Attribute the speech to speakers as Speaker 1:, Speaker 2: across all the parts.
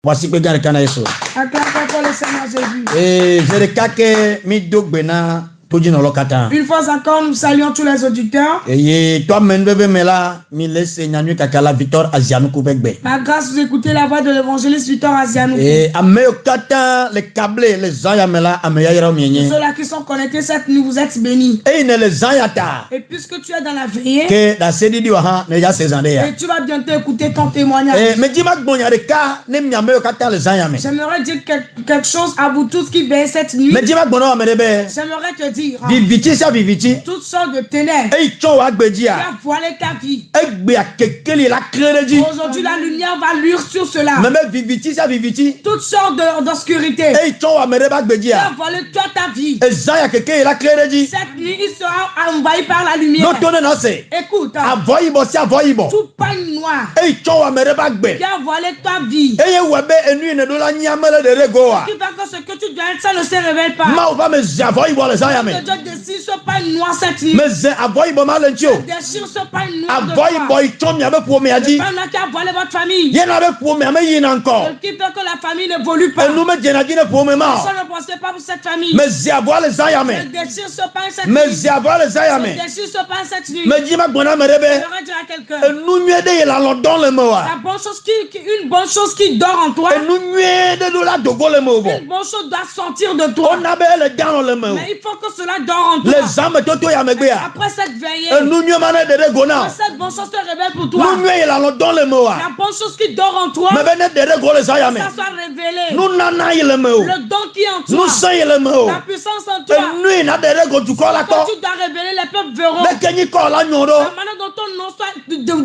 Speaker 1: Voici que gare kana Yesu.
Speaker 2: Acclamez pour le Seigneur Jésus.
Speaker 1: Et je recake mi dogbena toji no lokata.
Speaker 2: Une fois encore, nous saluons tous les auditeurs.
Speaker 1: Et toi men bebe mela mi laisse nyanu kakala Victor Azianou kubegbe.
Speaker 2: Par grâce, vous écoutez la voix de l'évangéliste Victor Azianou.
Speaker 1: Et ameyo kata les câblés les ayamela ameya yera mienye.
Speaker 2: Ceux-là qui sont connectés cette nuit, vous êtes bénis.
Speaker 1: Et ne les ayata.
Speaker 2: Et puisque tu es dans la veillée,
Speaker 1: Que la sedidi wa ne ya sezande ya.
Speaker 2: et tu vas bientôt écouter ton témoignage.
Speaker 1: Et me dima gbonya de ka ne mi ameyo kata les ayame.
Speaker 2: J'aimerais dire quelque chose à vous tous qui veillent cette nuit.
Speaker 1: Me dima gbona amerebe.
Speaker 2: J'aimerais te dire
Speaker 1: Viviti sa viviti.
Speaker 2: toutes sortes de ténèbres
Speaker 1: Et chon wa
Speaker 2: qui
Speaker 1: gbedia.
Speaker 2: a voilé ta vie.
Speaker 1: Et gbe akekeli la crédit.
Speaker 2: Aujourd'hui, la lumière va luire sur cela.
Speaker 1: Meme viviti sa viviti.
Speaker 2: Toutes sortes d'obscurité
Speaker 1: Et chon wa mereba
Speaker 2: qui a
Speaker 1: gbedia.
Speaker 2: voilé toi ta vie.
Speaker 1: Et zaya keke la crédit.
Speaker 2: Cette nuit, il sera envahi par la lumière.
Speaker 1: No tone na se.
Speaker 2: Écoute,
Speaker 1: Avoyibo si avoyibo.
Speaker 2: tout pagne noir
Speaker 1: Et chon wa mereba gbe.
Speaker 2: qui a voilé ta vie.
Speaker 1: Et ye webe enu ne do la nyamele de regoa.
Speaker 2: Qui fait que ce que tu dois être, ça ne se révèle pas.
Speaker 1: Ma va me avoyibo le zaya me.
Speaker 2: Que Dieu décide ce pagne noir cette nuit.
Speaker 1: Me ze avoyibo malentio.
Speaker 2: Déchire ce pagne noir de
Speaker 1: Avoyibo
Speaker 2: toi.
Speaker 1: ichon mi abe pour me
Speaker 2: Le
Speaker 1: adi.
Speaker 2: pagne noir qui a voilé votre famille.
Speaker 1: Ye na be pour me ame yin encore.
Speaker 2: Qui fait que la famille n'évolue pas.
Speaker 1: Et nous me djenadi ne pour me ma.
Speaker 2: Personne ne pensait pas pour cette famille.
Speaker 1: Me ze avoy le zaya
Speaker 2: Je
Speaker 1: me.
Speaker 2: déchire ce pain cette
Speaker 1: Me
Speaker 2: nuit.
Speaker 1: ze avoy le zaya
Speaker 2: Je
Speaker 1: me.
Speaker 2: déchire ce pain cette nuit.
Speaker 1: Me dima gbona merebe.
Speaker 2: J'aimerais dire à quelqu'un.
Speaker 1: Nous nué de la london le moa.
Speaker 2: La bonne chose une bonne chose qui dort en toi.
Speaker 1: Et nous nué de la dogo le moa.
Speaker 2: Une bonne chose doit sortir de toi.
Speaker 1: On avait le dans le moa.
Speaker 2: Mais il faut que cela dort en toi.
Speaker 1: Les âmes toto ya megbea.
Speaker 2: Après cette veillée,
Speaker 1: Et nous nué mané de gona.
Speaker 2: cette bonne chose te révèle pour toi.
Speaker 1: Nous nué la london le moa.
Speaker 2: La bonne chose qui dort en toi,
Speaker 1: Me bene de go le saya me.
Speaker 2: ça soit révélé.
Speaker 1: Nous nana le moa.
Speaker 2: Le don qui est en toi,
Speaker 1: Nous say le
Speaker 2: la
Speaker 1: moa.
Speaker 2: puissance en
Speaker 1: Et
Speaker 2: toi.
Speaker 1: nuit na de go tu kola
Speaker 2: Quand
Speaker 1: ko.
Speaker 2: tu dois révéler, les peuples verront.
Speaker 1: Le kenyi kola nyoro.
Speaker 2: La manière dont ton nom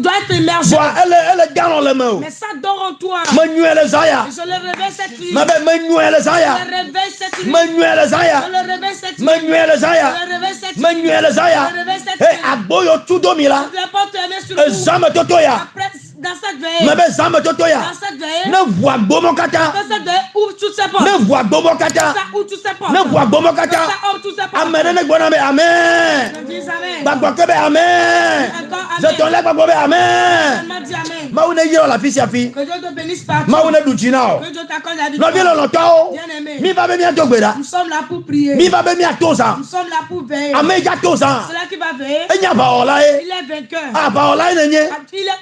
Speaker 2: doit être émergé.
Speaker 1: Soit elle dans le moa.
Speaker 2: Mais ça dort en toi.
Speaker 1: Me nué le saya.
Speaker 2: Je le réveille cette nuit.
Speaker 1: Me be me nué le
Speaker 2: Je
Speaker 1: saya.
Speaker 2: le réveille cette nuit.
Speaker 1: Me nué le
Speaker 2: Je
Speaker 1: saya.
Speaker 2: le réveille cette nuit.
Speaker 1: Me nué le
Speaker 2: Je
Speaker 1: saya.
Speaker 2: le réveille cette nuit.
Speaker 1: Me nué le saya.
Speaker 2: Je le réveille cette
Speaker 1: Et
Speaker 2: nuit.
Speaker 1: agboyo tudomila.
Speaker 2: Tu ne dois pas te aimer sur
Speaker 1: Et
Speaker 2: le coup.
Speaker 1: zame toto ya.
Speaker 2: Après, dans cette veillée,
Speaker 1: Me be zame toto ya.
Speaker 2: dans cette veillée,
Speaker 1: Ne voit bomo kata.
Speaker 2: dans cette veillée, ouvre toutes ses portes.
Speaker 1: Ne voit bomo kata.
Speaker 2: Ça ouvre toutes ses portes.
Speaker 1: Ne voit bomo
Speaker 2: Ça
Speaker 1: kata.
Speaker 2: ouvre toutes ses portes.
Speaker 1: Amen ne gbona me amen.
Speaker 2: Je dis amen.
Speaker 1: Bagbo kebe amen.
Speaker 2: Encore
Speaker 1: Je
Speaker 2: amen.
Speaker 1: ton la bagbo be amen.
Speaker 2: Seulement dis amen.
Speaker 1: Ma une yiro la fisi afi.
Speaker 2: Que Dieu te bénisse partout.
Speaker 1: Ma une duchina o.
Speaker 2: Que Dieu t'accorde la
Speaker 1: No
Speaker 2: victoire.
Speaker 1: bi lo loto.
Speaker 2: Bien-aimé,
Speaker 1: Mi ba be mi adogbera.
Speaker 2: nous sommes là pour prier.
Speaker 1: Mi ba be mi atosa.
Speaker 2: Nous sommes là pour veiller.
Speaker 1: Ame ja tosa.
Speaker 2: Celui qui va veiller,
Speaker 1: Enya ba ola e.
Speaker 2: il est vainqueur.
Speaker 1: Aba ola e nenye.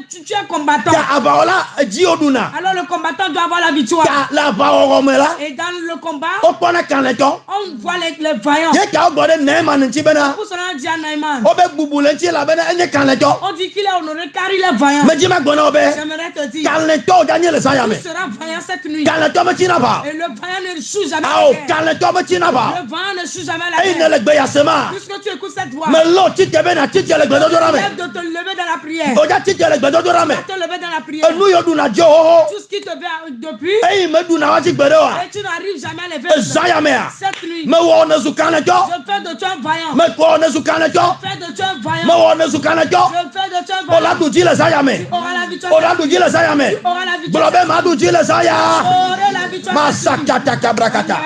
Speaker 2: Tu es combattant.
Speaker 1: Ya aba ola ji oduna.
Speaker 2: Alors le combattant doit avoir la victoire.
Speaker 1: Ya la ba oromela.
Speaker 2: Et dans le combat,
Speaker 1: O pona kanleto.
Speaker 2: on voit les vaillants.
Speaker 1: Ye ka ogode ne man nti bena.
Speaker 2: Pour cela, on dit à Naïman,
Speaker 1: O be bubule nti la bena enye kanleto.
Speaker 2: on dit qu'il est honoré car il est vaillant.
Speaker 1: Me jima gbona obe.
Speaker 2: J'aimerais te dire,
Speaker 1: Kanleto Daniel saya me.
Speaker 2: tu seras vaillant cette nuit.
Speaker 1: Kanleto me tina ba.
Speaker 2: Et le vaillant ne échoue jamais
Speaker 1: Ah
Speaker 2: à la guerre.
Speaker 1: kanleto me tina ba.
Speaker 2: Le vaillant ne échoue jamais à la
Speaker 1: E ne
Speaker 2: guerre.
Speaker 1: le gbe ya sema.
Speaker 2: Puisque tu écoutes cette voix,
Speaker 1: Me lo ti te bena ti te le gbedo dora me.
Speaker 2: lève de te lever dans la prière.
Speaker 1: O ja ti te le gbedo dora me.
Speaker 2: Te lever dans la prière.
Speaker 1: Enu yo duna jo ho.
Speaker 2: Tout ce qui te vient depuis,
Speaker 1: E me duna wa ti gbedo wa.
Speaker 2: et tu n'arrives jamais à lever.
Speaker 1: Zaya me a.
Speaker 2: Cette nuit,
Speaker 1: Me wo ne su kanleto.
Speaker 2: je fais de toi un vaillant.
Speaker 1: Me ko ne su kanleto.
Speaker 2: Je fais de toi un
Speaker 1: Me
Speaker 2: vaillant.
Speaker 1: wo ne su kanleto.
Speaker 2: Je fais de toi un
Speaker 1: O la
Speaker 2: vaillant.
Speaker 1: du ji le saya me.
Speaker 2: Tu auras la victoire.
Speaker 1: O la du ji le saya me.
Speaker 2: Tu auras la victoire.
Speaker 1: Blobe ma du ji le saya.
Speaker 2: Tu auras la victoire.
Speaker 1: Masakata kabrakata.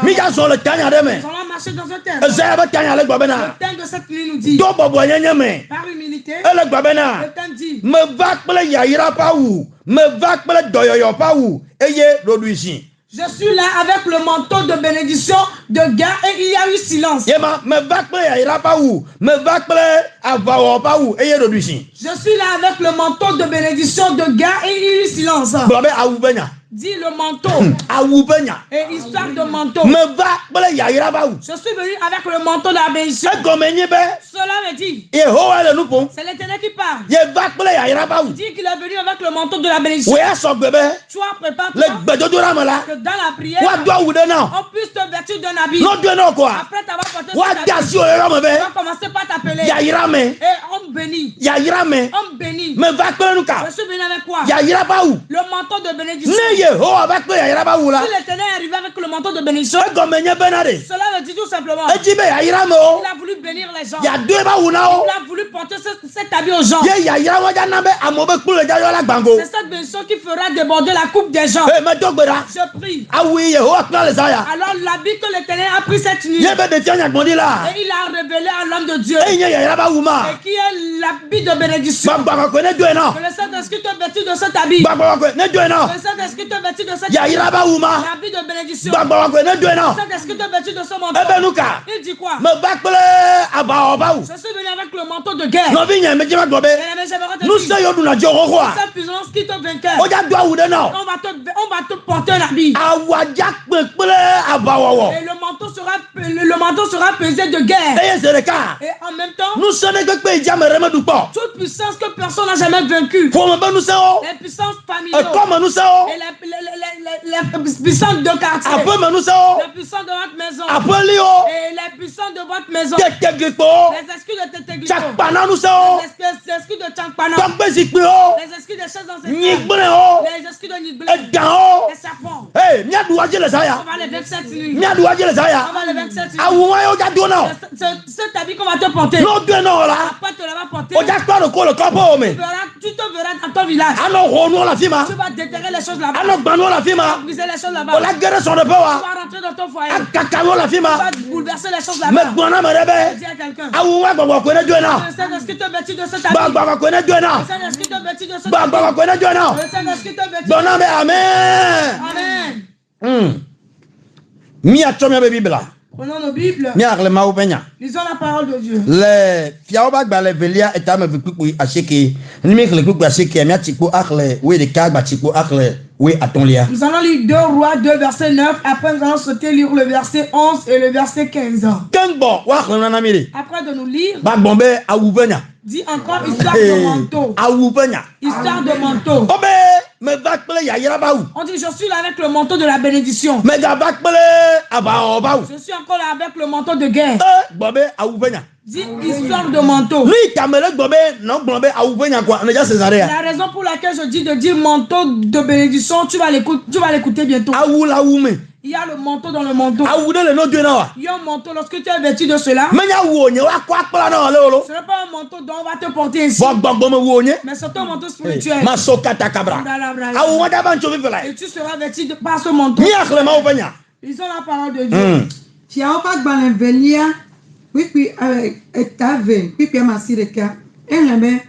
Speaker 2: Nous
Speaker 1: Mi ja so le tanya de me.
Speaker 2: allons marcher dans un thème.
Speaker 1: Zaya be tanya le gbe na.
Speaker 2: Le thème de cette nuit nous dit,
Speaker 1: Do bobo nyenye me.
Speaker 2: par humilité,
Speaker 1: Ele gbe na.
Speaker 2: le thème dit,
Speaker 1: Me va kple yayira pa wu. Me va kple doyoyo pa wu. Eye rodu ici.
Speaker 2: je suis là avec le manteau de bénédiction, de gain, et il y a eu silence.
Speaker 1: Yema me va kple yayira pa wu. Me va kple avawo pa wu. Eye rodu ici.
Speaker 2: Je suis là avec le manteau de bénédiction, de gain, et il y a eu silence.
Speaker 1: Blobe awu benya.
Speaker 2: Dis le manteau.
Speaker 1: Awu benya.
Speaker 2: Et histoire de manteau.
Speaker 1: Me va kple yayira pa wu.
Speaker 2: Je suis venu avec le manteau de la bénédiction.
Speaker 1: E gome nye be.
Speaker 2: Cela me dit,
Speaker 1: Yehowa le nou pon.
Speaker 2: c'est l'Éternel qui parle.
Speaker 1: Ye va kple yayira pa wu.
Speaker 2: Il dit qu'il est venu avec le manteau de la bénédiction.
Speaker 1: We aso gbe be.
Speaker 2: Toi, prépare-toi
Speaker 1: Le gbedodora me la.
Speaker 2: que dans la prière,
Speaker 1: Wa do awu de na.
Speaker 2: on puisse te vêtir d'un habit.
Speaker 1: No do na quoi.
Speaker 2: Après t'avoir porté
Speaker 1: Wa
Speaker 2: cet
Speaker 1: ta
Speaker 2: habit,
Speaker 1: si o ro me
Speaker 2: tu
Speaker 1: be.
Speaker 2: vas commencer par t'appeler.
Speaker 1: Yayira me.
Speaker 2: Et homme béni.
Speaker 1: Yayira me.
Speaker 2: Homme béni.
Speaker 1: Me va kple nou ka.
Speaker 2: Je suis venu avec quoi?
Speaker 1: Yayira pa wu.
Speaker 2: Le manteau de bénédiction.
Speaker 1: Ne Yehowa va kple yayira pa wu la.
Speaker 2: Si l'Éternel est arrivé avec le manteau de bénédiction,
Speaker 1: E gome nye be na de.
Speaker 2: cela veut dire tout simplement,
Speaker 1: E ji be yayira me o.
Speaker 2: il a voulu bénir les gens.
Speaker 1: Ya do e ba wu na o.
Speaker 2: Il a voulu porter cet habit aux gens.
Speaker 1: Ye yayira wa ja na be amo be kple le ja yo la gbango.
Speaker 2: C'est cette bénédiction qui fera déborder la coupe des gens.
Speaker 1: E me do gbera.
Speaker 2: Je prie.
Speaker 1: Awi Yehowa kple le saya.
Speaker 2: Alors l'habit que l'Éternel a pris cette nuit,
Speaker 1: Ye be de tianya gbondi la.
Speaker 2: et il a révélé à l'homme de Dieu,
Speaker 1: E nye yayira ba wu ma.
Speaker 2: et qui est l'habit de bénédiction.
Speaker 1: Ba gba ko ne do e na.
Speaker 2: Que le Saint-Esprit te vêtue de cet habit.
Speaker 1: Ba gba ko ne do e na.
Speaker 2: Que le Saint-Esprit te te vêtis de cette
Speaker 1: Yairaba Ouma.
Speaker 2: l'habit de bénédiction.
Speaker 1: Bagbawakwene Duena.
Speaker 2: Est-ce que tu te vêtis de ce manteau?
Speaker 1: Ebenuka.
Speaker 2: Il dit quoi?
Speaker 1: Me bakpele abaobaou.
Speaker 2: Je suis venu avec le manteau de guerre.
Speaker 1: Novinya mejima dobe.
Speaker 2: Bien-aimé, j'aimerais te
Speaker 1: Nous
Speaker 2: dire,
Speaker 1: sayons nous n'adjorons quoi.
Speaker 2: cette puissance qui te vainqueur,
Speaker 1: Oja doa ou de non.
Speaker 2: on va te porter un habit.
Speaker 1: Awadjak pekpele abawawo.
Speaker 2: Et le manteau sera pesé de guerre.
Speaker 1: Eye c'est le cas.
Speaker 2: Et en même temps,
Speaker 1: Nous sommes que pe jame remedou pas.
Speaker 2: toute puissance que personne n'a jamais vaincue,
Speaker 1: Faut me nous sayons.
Speaker 2: les puissances
Speaker 1: Et
Speaker 2: familiales,
Speaker 1: comme nous sayons.
Speaker 2: et les puissances de quartier,
Speaker 1: Après nous sayons.
Speaker 2: les puissances de votre maison,
Speaker 1: Après Lio.
Speaker 2: et les puissances de votre maison,
Speaker 1: Tekegripo.
Speaker 2: les esprits de Tétéglipo,
Speaker 1: Chakpana nous sayons.
Speaker 2: les esprits de Chankpana,
Speaker 1: Tokbe zikpio.
Speaker 2: les esprits de chaises ancestrales,
Speaker 1: Nyigbene.
Speaker 2: les esprits de Nidblé,
Speaker 1: Edgao.
Speaker 2: les serpents.
Speaker 1: Hey, mia douaje les
Speaker 2: On
Speaker 1: aya.
Speaker 2: va les 27 nuits.
Speaker 1: Mia douaje les aya.
Speaker 2: On va les 27 nuits.
Speaker 1: Awuma yo ja dona.
Speaker 2: Cet habit qu'on va te porter,
Speaker 1: No duena la.
Speaker 2: après tu l'auras porté,
Speaker 1: Oja kparo ko le kopo me.
Speaker 2: tu te verras dans ton village.
Speaker 1: Ano hono la fima.
Speaker 2: Tu vas déterrer les choses là-bas.
Speaker 1: Ano gbano la fima.
Speaker 2: Briser les choses là-bas.
Speaker 1: Ola gere son de
Speaker 2: Tu
Speaker 1: power.
Speaker 2: vas rentrer dans ton foyer.
Speaker 1: Akakamo la
Speaker 2: Tu
Speaker 1: fima.
Speaker 2: vas bouleverser les choses
Speaker 1: Me
Speaker 2: là-bas.
Speaker 1: gbana me rebe.
Speaker 2: Dis à quelqu'un.
Speaker 1: Awuma gbagba ko ne duena.
Speaker 2: Le Saint-Esprit te vêtit de cet habit.
Speaker 1: Bagba ko ne duena.
Speaker 2: Le Saint-Esprit te vêtit de cet habit.
Speaker 1: Bagba ko ne duena.
Speaker 2: Le Saint-Esprit te vêtit.
Speaker 1: Dona me amen.
Speaker 2: Amen.
Speaker 1: Mia chomia be bibla.
Speaker 2: Prenons nos Bibles.
Speaker 1: Mia akle ma upenya.
Speaker 2: Lisons la parole de Dieu.
Speaker 1: Le fiaoba gba le velia etame vikukui asheke. Nimi kle kukui asheke mia tikpo akle we de kagba tikpo akle we atonlia.
Speaker 2: Nous allons lire 2 Rois 2 verset 9. Après nous allons sauter lire le verset 11 et le verset 15.
Speaker 1: Kengbo wa akle nana mire.
Speaker 2: Après de nous lire,
Speaker 1: Ba bombe awubenya.
Speaker 2: dit encore histoire de manteau.
Speaker 1: Awubenya.
Speaker 2: Histoire de manteau.
Speaker 1: Obe me bakpele ya yira baou.
Speaker 2: On dit, je suis là avec le manteau de la bénédiction.
Speaker 1: Me ga bakpele aba baou.
Speaker 2: Je suis encore là avec le manteau de guerre.
Speaker 1: Bobe awubenya.
Speaker 2: Dit histoire de manteau.
Speaker 1: Lui kamele bobe non bombe awubenya quoi. On est déjà Césarea.
Speaker 2: La raison pour laquelle je dis de dire manteau de bénédiction, tu vas l'écouter bientôt.
Speaker 1: Awula wume.
Speaker 2: Il y a le manteau dans le manteau.
Speaker 1: Awude le no duena wa.
Speaker 2: Il y a un manteau, lorsque tu es vêtu de cela,
Speaker 1: Menya wonye wa kwa akpala na ole olo.
Speaker 2: ce n'est pas un manteau dont on va te porter ici,
Speaker 1: Gbogbo me wonye.
Speaker 2: mais c'est un manteau spirituel.
Speaker 1: Masokata kabra. Awu wada ban chovi fela.
Speaker 2: Et tu seras vêtu par ce manteau.
Speaker 1: Mi akle ma upenya.
Speaker 2: Lisons la parole de Dieu.
Speaker 3: Tiaoba gbalenvelia wipi etave wipi amasireka enleme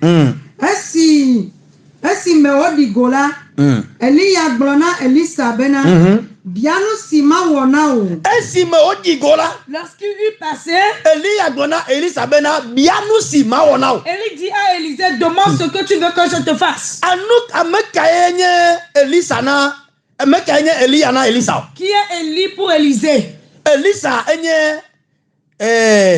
Speaker 3: esi me odigola Eliya gblona Elisa bena bianu sima wona o
Speaker 1: Esi me odigola
Speaker 2: Lorsqu'il eut passé,
Speaker 1: Eliya gbona Elisa bena bianu si ma wona o.
Speaker 2: Élie dit à Élisée, demande ce que tu veux que je te fasse.
Speaker 1: Anuk amekayenye Elisa na amekayenye Eliya na Elisa.
Speaker 2: Qui est Élie pour Élisée?
Speaker 1: Elisa enye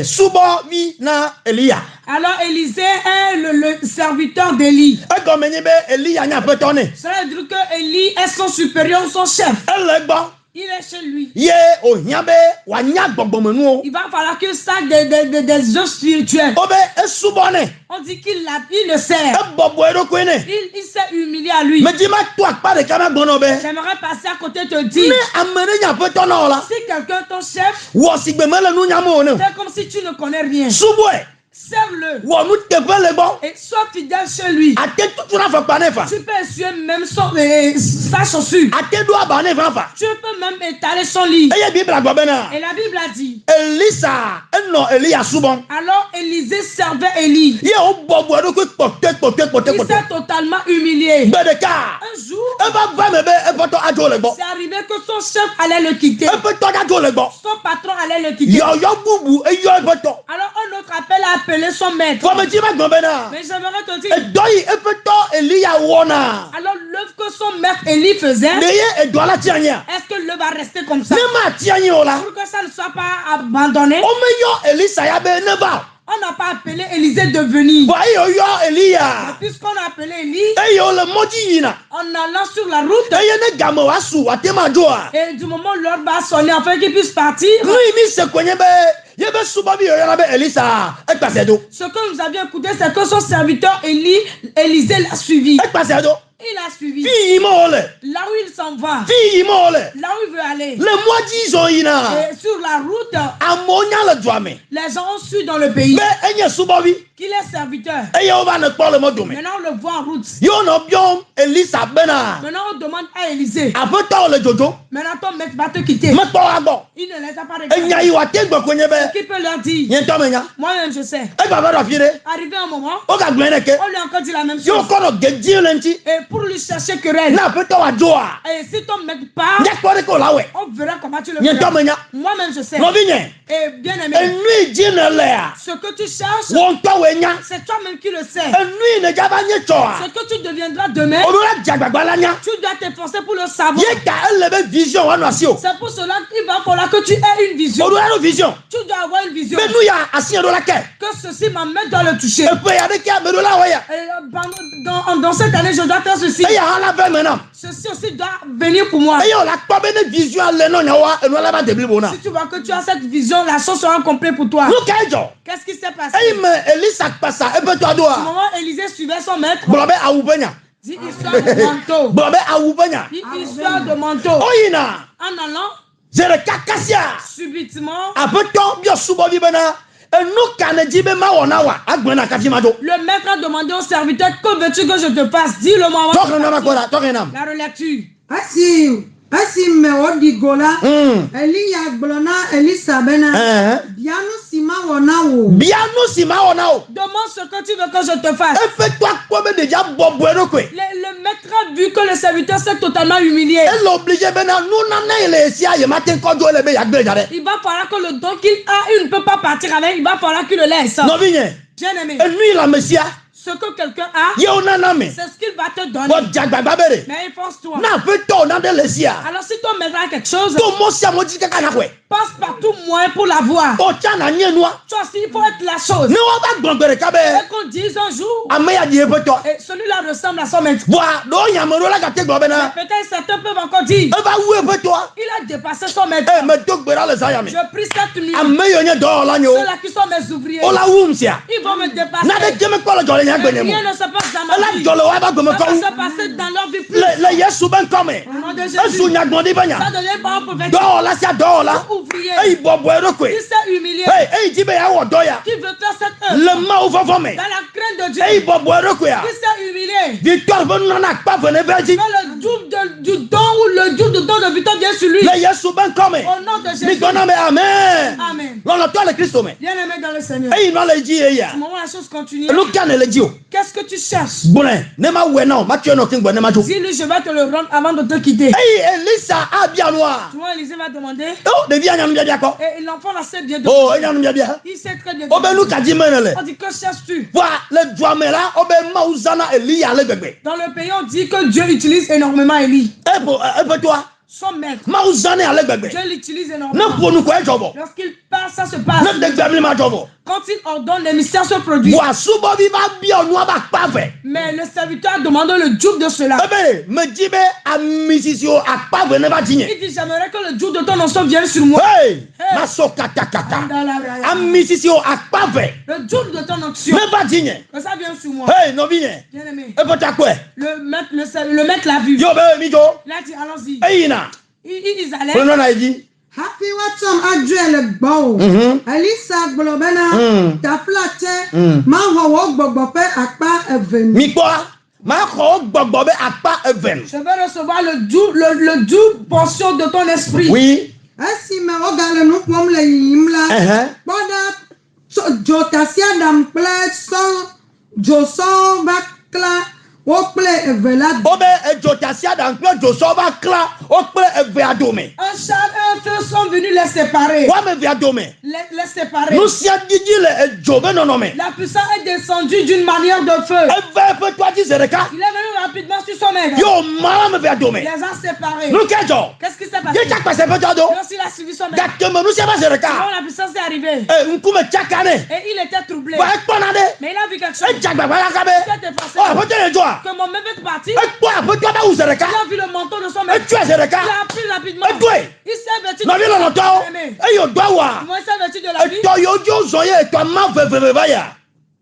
Speaker 1: subo mi na Eliya.
Speaker 2: Alors Élisée est le serviteur d'Élie.
Speaker 1: Egomenye be Eliya nya petone.
Speaker 2: Cela veut dire que Élie est son supérieur, son chef.
Speaker 1: Elegbo
Speaker 2: Il est chez lui.
Speaker 1: ye ohia be wa nya gbogbo menu o.
Speaker 2: Il va falloir qu'il sache des œuvres spirituelles.
Speaker 1: Obe esubone.
Speaker 2: On dit qu'il le sert.
Speaker 1: Ebobo erokwene.
Speaker 2: Il s'est humilié à lui.
Speaker 1: Me di ma to akpa de kama gbono be.
Speaker 2: J'aimerais passer à côté te dire,
Speaker 1: Ne amene nya petone la.
Speaker 2: si quelqu'un est ton chef,
Speaker 1: Wo sigbe mele nu nya mo ne.
Speaker 2: c'est comme si tu ne connais rien.
Speaker 1: Subwe.
Speaker 2: Serve-le
Speaker 1: Wo nu tepe le gbo.
Speaker 2: et sois fidèle chez lui.
Speaker 1: Ate tutu na fa pa ne fa.
Speaker 2: Tu peux essuyer même sa chaussure.
Speaker 1: Ate do aba ne fa fa.
Speaker 2: Tu peux même étaler son lit.
Speaker 1: Eye Bible agbo be na.
Speaker 2: Et la Bible a dit,
Speaker 1: Elisa eno Eliya subon.
Speaker 2: alors Élisée servait Élie.
Speaker 1: Ye o bobo edo ko pote.
Speaker 2: Il s'est totalement humilié.
Speaker 1: Bedeka.
Speaker 2: Un jour,
Speaker 1: E ba ba me be e poto ajo le gbo.
Speaker 2: c'est arrivé que son chef allait le quitter.
Speaker 1: E pe to ajo le gbo.
Speaker 2: Son patron allait le quitter.
Speaker 1: Yo bubu e yo e poto.
Speaker 2: Alors un autre appel a appelé son maître.
Speaker 1: Fo me di ma gbo be na.
Speaker 2: Mais j'aimerais te
Speaker 1: E
Speaker 2: dire,
Speaker 1: doyi e pe to Eliya wona.
Speaker 2: alors l'œuvre que son maître Élie faisait,
Speaker 1: Ne ye e do la tianya.
Speaker 2: est-ce que l'œuvre va rester comme ça?
Speaker 1: Ne ma tianya o la.
Speaker 2: Pour que ça ne soit pas abandonné,
Speaker 1: O me yo Elisa ya be ne ba.
Speaker 2: on n'a pas appelé Élisée de venir.
Speaker 1: Wa yo Eliya.
Speaker 2: Puisqu'on a appelé Élie,
Speaker 1: E yo le moji yina.
Speaker 2: en allant sur la route,
Speaker 1: E ye ne gamo wa su wa te ma joa.
Speaker 2: et du moment où l'ordre va sonner afin qu'il puisse partir,
Speaker 1: Lui mi se kwenye be ye be suba bi yo ya be Elisa. E pase do.
Speaker 2: ce que nous avions écouté, c'est que son serviteur Élisée l'a suivi.
Speaker 1: E pase do.
Speaker 2: Il a suivi.
Speaker 1: Fi mo le.
Speaker 2: Là où il s'en va,
Speaker 1: Fi mo le.
Speaker 2: là où il veut aller.
Speaker 1: Le moji zo yina.
Speaker 2: Et sur la route,
Speaker 1: Amonya le doame.
Speaker 2: les gens ont su dans le pays
Speaker 1: Be enye suba bi.
Speaker 2: qu'il est serviteur.
Speaker 1: E yo ba ne kpo le mo dome.
Speaker 2: Maintenant, on le voit en route.
Speaker 1: Yo no biom Elisa bena.
Speaker 2: Maintenant, on demande à Élisée,
Speaker 1: Apoto le jojo.
Speaker 2: maintenant ton maître va te quitter.
Speaker 1: Me kpo agbo.
Speaker 2: Il ne les a pas
Speaker 1: Enya
Speaker 2: regardés.
Speaker 1: yi wa te gbo kwenye be.
Speaker 2: Qui peut leur dire?
Speaker 1: Yen to menya.
Speaker 2: Moi-même, je sais.
Speaker 1: E baba do fire.
Speaker 2: Arrivé un moment,
Speaker 1: O ga gblene ke.
Speaker 2: on lui a encore dit la même
Speaker 1: Yo
Speaker 2: chose.
Speaker 1: kono geji lenti.
Speaker 2: Et pour lui chercher querelle.
Speaker 1: Na peut toi joa.
Speaker 2: Et si ton mec part,
Speaker 1: Nya ko ko la we.
Speaker 2: on verra comment tu le
Speaker 1: Nya to
Speaker 2: feras.
Speaker 1: menya.
Speaker 2: Moi-même, je sais.
Speaker 1: No vinye.
Speaker 2: Et bien aimé,
Speaker 1: Enui jine lea.
Speaker 2: ce que tu cherches,
Speaker 1: Won to we nya.
Speaker 2: c'est toi-même qui le sais.
Speaker 1: Enui ne jaba nye choa.
Speaker 2: Ce que tu deviendras demain,
Speaker 1: Odora jagbagba la nya.
Speaker 2: tu dois t'efforcer pour le savoir.
Speaker 1: Ye ka elebe vision wa no asio.
Speaker 2: C'est pour cela qu'il va falloir que tu aies une vision.
Speaker 1: Odora no vision.
Speaker 2: Tu dois avoir une vision.
Speaker 1: Be nu ya asin do la ke.
Speaker 2: Que ceci, ma main doit le toucher.
Speaker 1: E pe ya de ke me do la we ya.
Speaker 2: Et dans cette année, je dois faire ceci.
Speaker 1: E ya hala ve maintenant.
Speaker 2: Ceci aussi doit venir pour moi.
Speaker 1: E yo la ko be ne vision ale no nya wa enu la ba de bona.
Speaker 2: Si tu vois que tu as cette vision, la chose sera complète pour toi.
Speaker 1: Lu ka jo.
Speaker 2: Qu'est-ce qui s'est passé?
Speaker 1: E me Elisa passa e pe to
Speaker 2: Au
Speaker 1: adoa.
Speaker 2: moment où Élisée suivait son maître,
Speaker 1: Blobe awubenya.
Speaker 2: dit histoire de manteau.
Speaker 1: Blobe awubenya.
Speaker 2: Dit histoire de manteau.
Speaker 1: Oyina.
Speaker 2: En allant,
Speaker 1: Zere kakasia.
Speaker 2: subitement,
Speaker 1: Apeto bio subo bi bena. Enu kane jibe ma wona wa. Agbena kafi ma do.
Speaker 2: le maître a demandé au serviteur, que veux-tu que je te fasse? Dis-le-moi.
Speaker 1: Tokre na makola, tokre nam.
Speaker 2: La relecture.
Speaker 3: Asi me odigo la. Eli ya gblona Elisa bena. Bianu sima wona wo.
Speaker 1: Bianu si ma wona o.
Speaker 2: Demande ce que tu veux que je te fasse.
Speaker 1: E fait toi ko be deja bobo ero kwe.
Speaker 2: Le maître a vu que le serviteur s'est totalement humilié.
Speaker 1: E l'obligé bena nous na na ile si aye matin ko jo le be ya gbe jare.
Speaker 2: Il va falloir que le don qu'il a, il ne peut pas partir avec. Il va falloir qu'il le laisse.
Speaker 1: No vinye.
Speaker 2: Bien aimé,
Speaker 1: E lui la messia.
Speaker 2: ce que quelqu'un a,
Speaker 1: Ye ona na me.
Speaker 2: c'est ce qu'il va te donner.
Speaker 1: Bo jagbagba bere.
Speaker 2: Mais efforce-toi.
Speaker 1: Na fait to na de lesia.
Speaker 2: Alors si ton maître a quelque chose,
Speaker 1: To mo sia mo ji kaka na kwe.
Speaker 2: passe par tout moyen pour l'avoir.
Speaker 1: O cha na nye noa.
Speaker 2: Toi aussi, il faut être la chose.
Speaker 1: Ne wa ba gbogbere ka be.
Speaker 2: Et qu'on dise un jour,
Speaker 1: Ame ya di e pe to.
Speaker 2: et celui-là ressemble à son maître.
Speaker 1: Boa do yamero la ka te gbo be na.
Speaker 2: Peut-être certains peuvent encore dire,
Speaker 1: E ba wu e pe to.
Speaker 2: il a dépassé son maître.
Speaker 1: E me to gbera le sa ya me.
Speaker 2: Je prie cette nuit,
Speaker 1: Ame yo nye do la nyo.
Speaker 2: ceux-là qui sont mes ouvriers,
Speaker 1: O la wum sia.
Speaker 2: ils vont me dépasser.
Speaker 1: Na de jeme ko la jole nya
Speaker 2: Et
Speaker 1: gbe ne mo.
Speaker 2: rien ne se passe dans
Speaker 1: La
Speaker 2: ma vie.
Speaker 1: jole wa ba gbe me
Speaker 2: Ça
Speaker 1: ko.
Speaker 2: va se passer dans leur vie plus.
Speaker 1: Le Yesu ben come.
Speaker 2: Au nom de
Speaker 1: Esu
Speaker 2: Jésus,
Speaker 1: nya gbondi banya.
Speaker 2: ça devient pas un prophète.
Speaker 1: Do la sia do la.
Speaker 2: Ouvrier,
Speaker 1: Ei bobo ero kwe.
Speaker 2: qui s'est humilié,
Speaker 1: Hey, jibe ya wo do ya.
Speaker 2: qui veut faire cette œuvre
Speaker 1: Le ma o fofo me.
Speaker 2: dans la crainte de Dieu,
Speaker 1: Ei bobo ero kwe ya.
Speaker 2: qui s'est humilié.
Speaker 1: Victoire ben na pa vene verji.
Speaker 2: Que le double du don ou le double de don de victoire vient sur lui.
Speaker 1: Le Yesu ben come.
Speaker 2: Au nom de
Speaker 1: Mi
Speaker 2: Jésus.
Speaker 1: gona me amen.
Speaker 2: Amen.
Speaker 1: Lolo to le Christo me.
Speaker 2: Bien aimé dans le Seigneur.
Speaker 1: Ei no le ji e ya.
Speaker 2: Au moment où la chose continue,
Speaker 1: Lu kan le ji o.
Speaker 2: qu'est-ce que tu cherches?
Speaker 1: Bone, ne ma we na o, ma tue no kin gbo ne ma jo.
Speaker 2: Dis-lui, je vais te le rendre avant de te quitter.
Speaker 1: Ei Elisa abia noa.
Speaker 2: Tu vois, Élisée va demander.
Speaker 1: Oh, de bien nyam bia ko.
Speaker 2: Et l'enfant là sait bien de
Speaker 1: Oh, nyam bia.
Speaker 2: il sait très bien.
Speaker 1: O be lu ka ji menele.
Speaker 2: On dit, que cherches-tu?
Speaker 1: Wa le doamela o be ma uzana Elia le gbegbe.
Speaker 2: Dans le pays, on dit que Dieu utilise énormément Élie.
Speaker 1: E po toi.
Speaker 2: Son maître.
Speaker 1: Ma uzane ale gbegbe.
Speaker 2: Dieu l'utilise
Speaker 1: Ne
Speaker 2: énormément.
Speaker 1: ponu ko e jobo.
Speaker 2: Lorsqu'il parle, ça se passe.
Speaker 1: Ne de gbemli ma jobo.
Speaker 2: Quand il ordonne, les mystères se produisent.
Speaker 1: Wa subo bi ba bi onu ba pa fe.
Speaker 2: Mais le serviteur demande le double de cela.
Speaker 1: Ebe me jibe amisisio akpa ve ne ba tinye.
Speaker 2: Il dit, j'aimerais que le double de ton onction vienne sur moi.
Speaker 1: Hey, ma so kata kata.
Speaker 2: Dans la-
Speaker 1: Amisisio akpa ve.
Speaker 2: Le double de ton onction.
Speaker 1: Me ba tinye.
Speaker 2: Que ça vienne sur moi.
Speaker 1: Hey, no binye.
Speaker 2: Bien aimé.
Speaker 1: E po ta kwe.
Speaker 2: Le maître l'a vu.
Speaker 1: Yo be mi jo.
Speaker 2: Il a dit, allons-y.
Speaker 1: Eyina.
Speaker 2: Ils allaient.
Speaker 1: Prenons na eji.
Speaker 3: Happy watom adrele gbo. Elisa gblɔ bena taflate ma wɔ wo gbɔgbɔ ƒe akpa eve.
Speaker 1: Mi kpɔ ma xɔ gbɔgbɔ be akpa eve.
Speaker 2: Je vais recevoir le double portion de ton esprit.
Speaker 1: Oui.
Speaker 3: Esime wogale nu ƒom le yiyim la, kpɔ ɖa dzotasiaɖam kple dzosɔ va kla wo kple eve la.
Speaker 1: O be edzotasi aɖam kple dzosɔ va kla o kple evea dome.
Speaker 2: Un char et un feu sont venus les séparer.
Speaker 1: Woame evea dome.
Speaker 2: Les séparer.
Speaker 1: Nusiadidi le edzo be nɔnɔme.
Speaker 2: La puissance est descendue d'une manière de feu.
Speaker 1: Eve eƒe toadzi zi ɖeka.
Speaker 2: Il est venu rapidement sur son maître.
Speaker 1: Yo ma ame evea dome.
Speaker 2: Il les a séparés.
Speaker 1: Nu ke dzɔ.
Speaker 2: Qu'est-ce qui s'est passé?
Speaker 1: Ye tsa kpase ƒe tɔ do.
Speaker 2: Lorsqu'il a suivi son maître,
Speaker 1: Gake me nusia va zi ɖeka.
Speaker 2: quand la puissance est arrivée,
Speaker 1: Ŋkume tsaka ne.
Speaker 2: et il était troublé.
Speaker 1: Wa ekpɔna ɖe.
Speaker 2: Mais il a vu quelque chose.
Speaker 1: Edze agbagba la ka be.
Speaker 2: Qu'est-ce qui s'est passé?
Speaker 1: O aƒetɔ le dzɔa.
Speaker 2: Que mon maître est parti.
Speaker 1: Ekpɔ aƒetɔ be wu zi ɖeka.
Speaker 2: Il a vu le manteau de son maître.
Speaker 1: Etue zi ɖeka.
Speaker 2: Il a pris rapidement.
Speaker 1: Edoe.
Speaker 2: Il s'est vêtu de
Speaker 1: Nɔvi lɔlɔtɔwo.
Speaker 2: Aimé.
Speaker 1: Eyo do awua.
Speaker 2: Moi, il s'est vêtu de la vie.
Speaker 1: Etɔ yiwo dzo zɔn ye etɔ ma veveve va ya.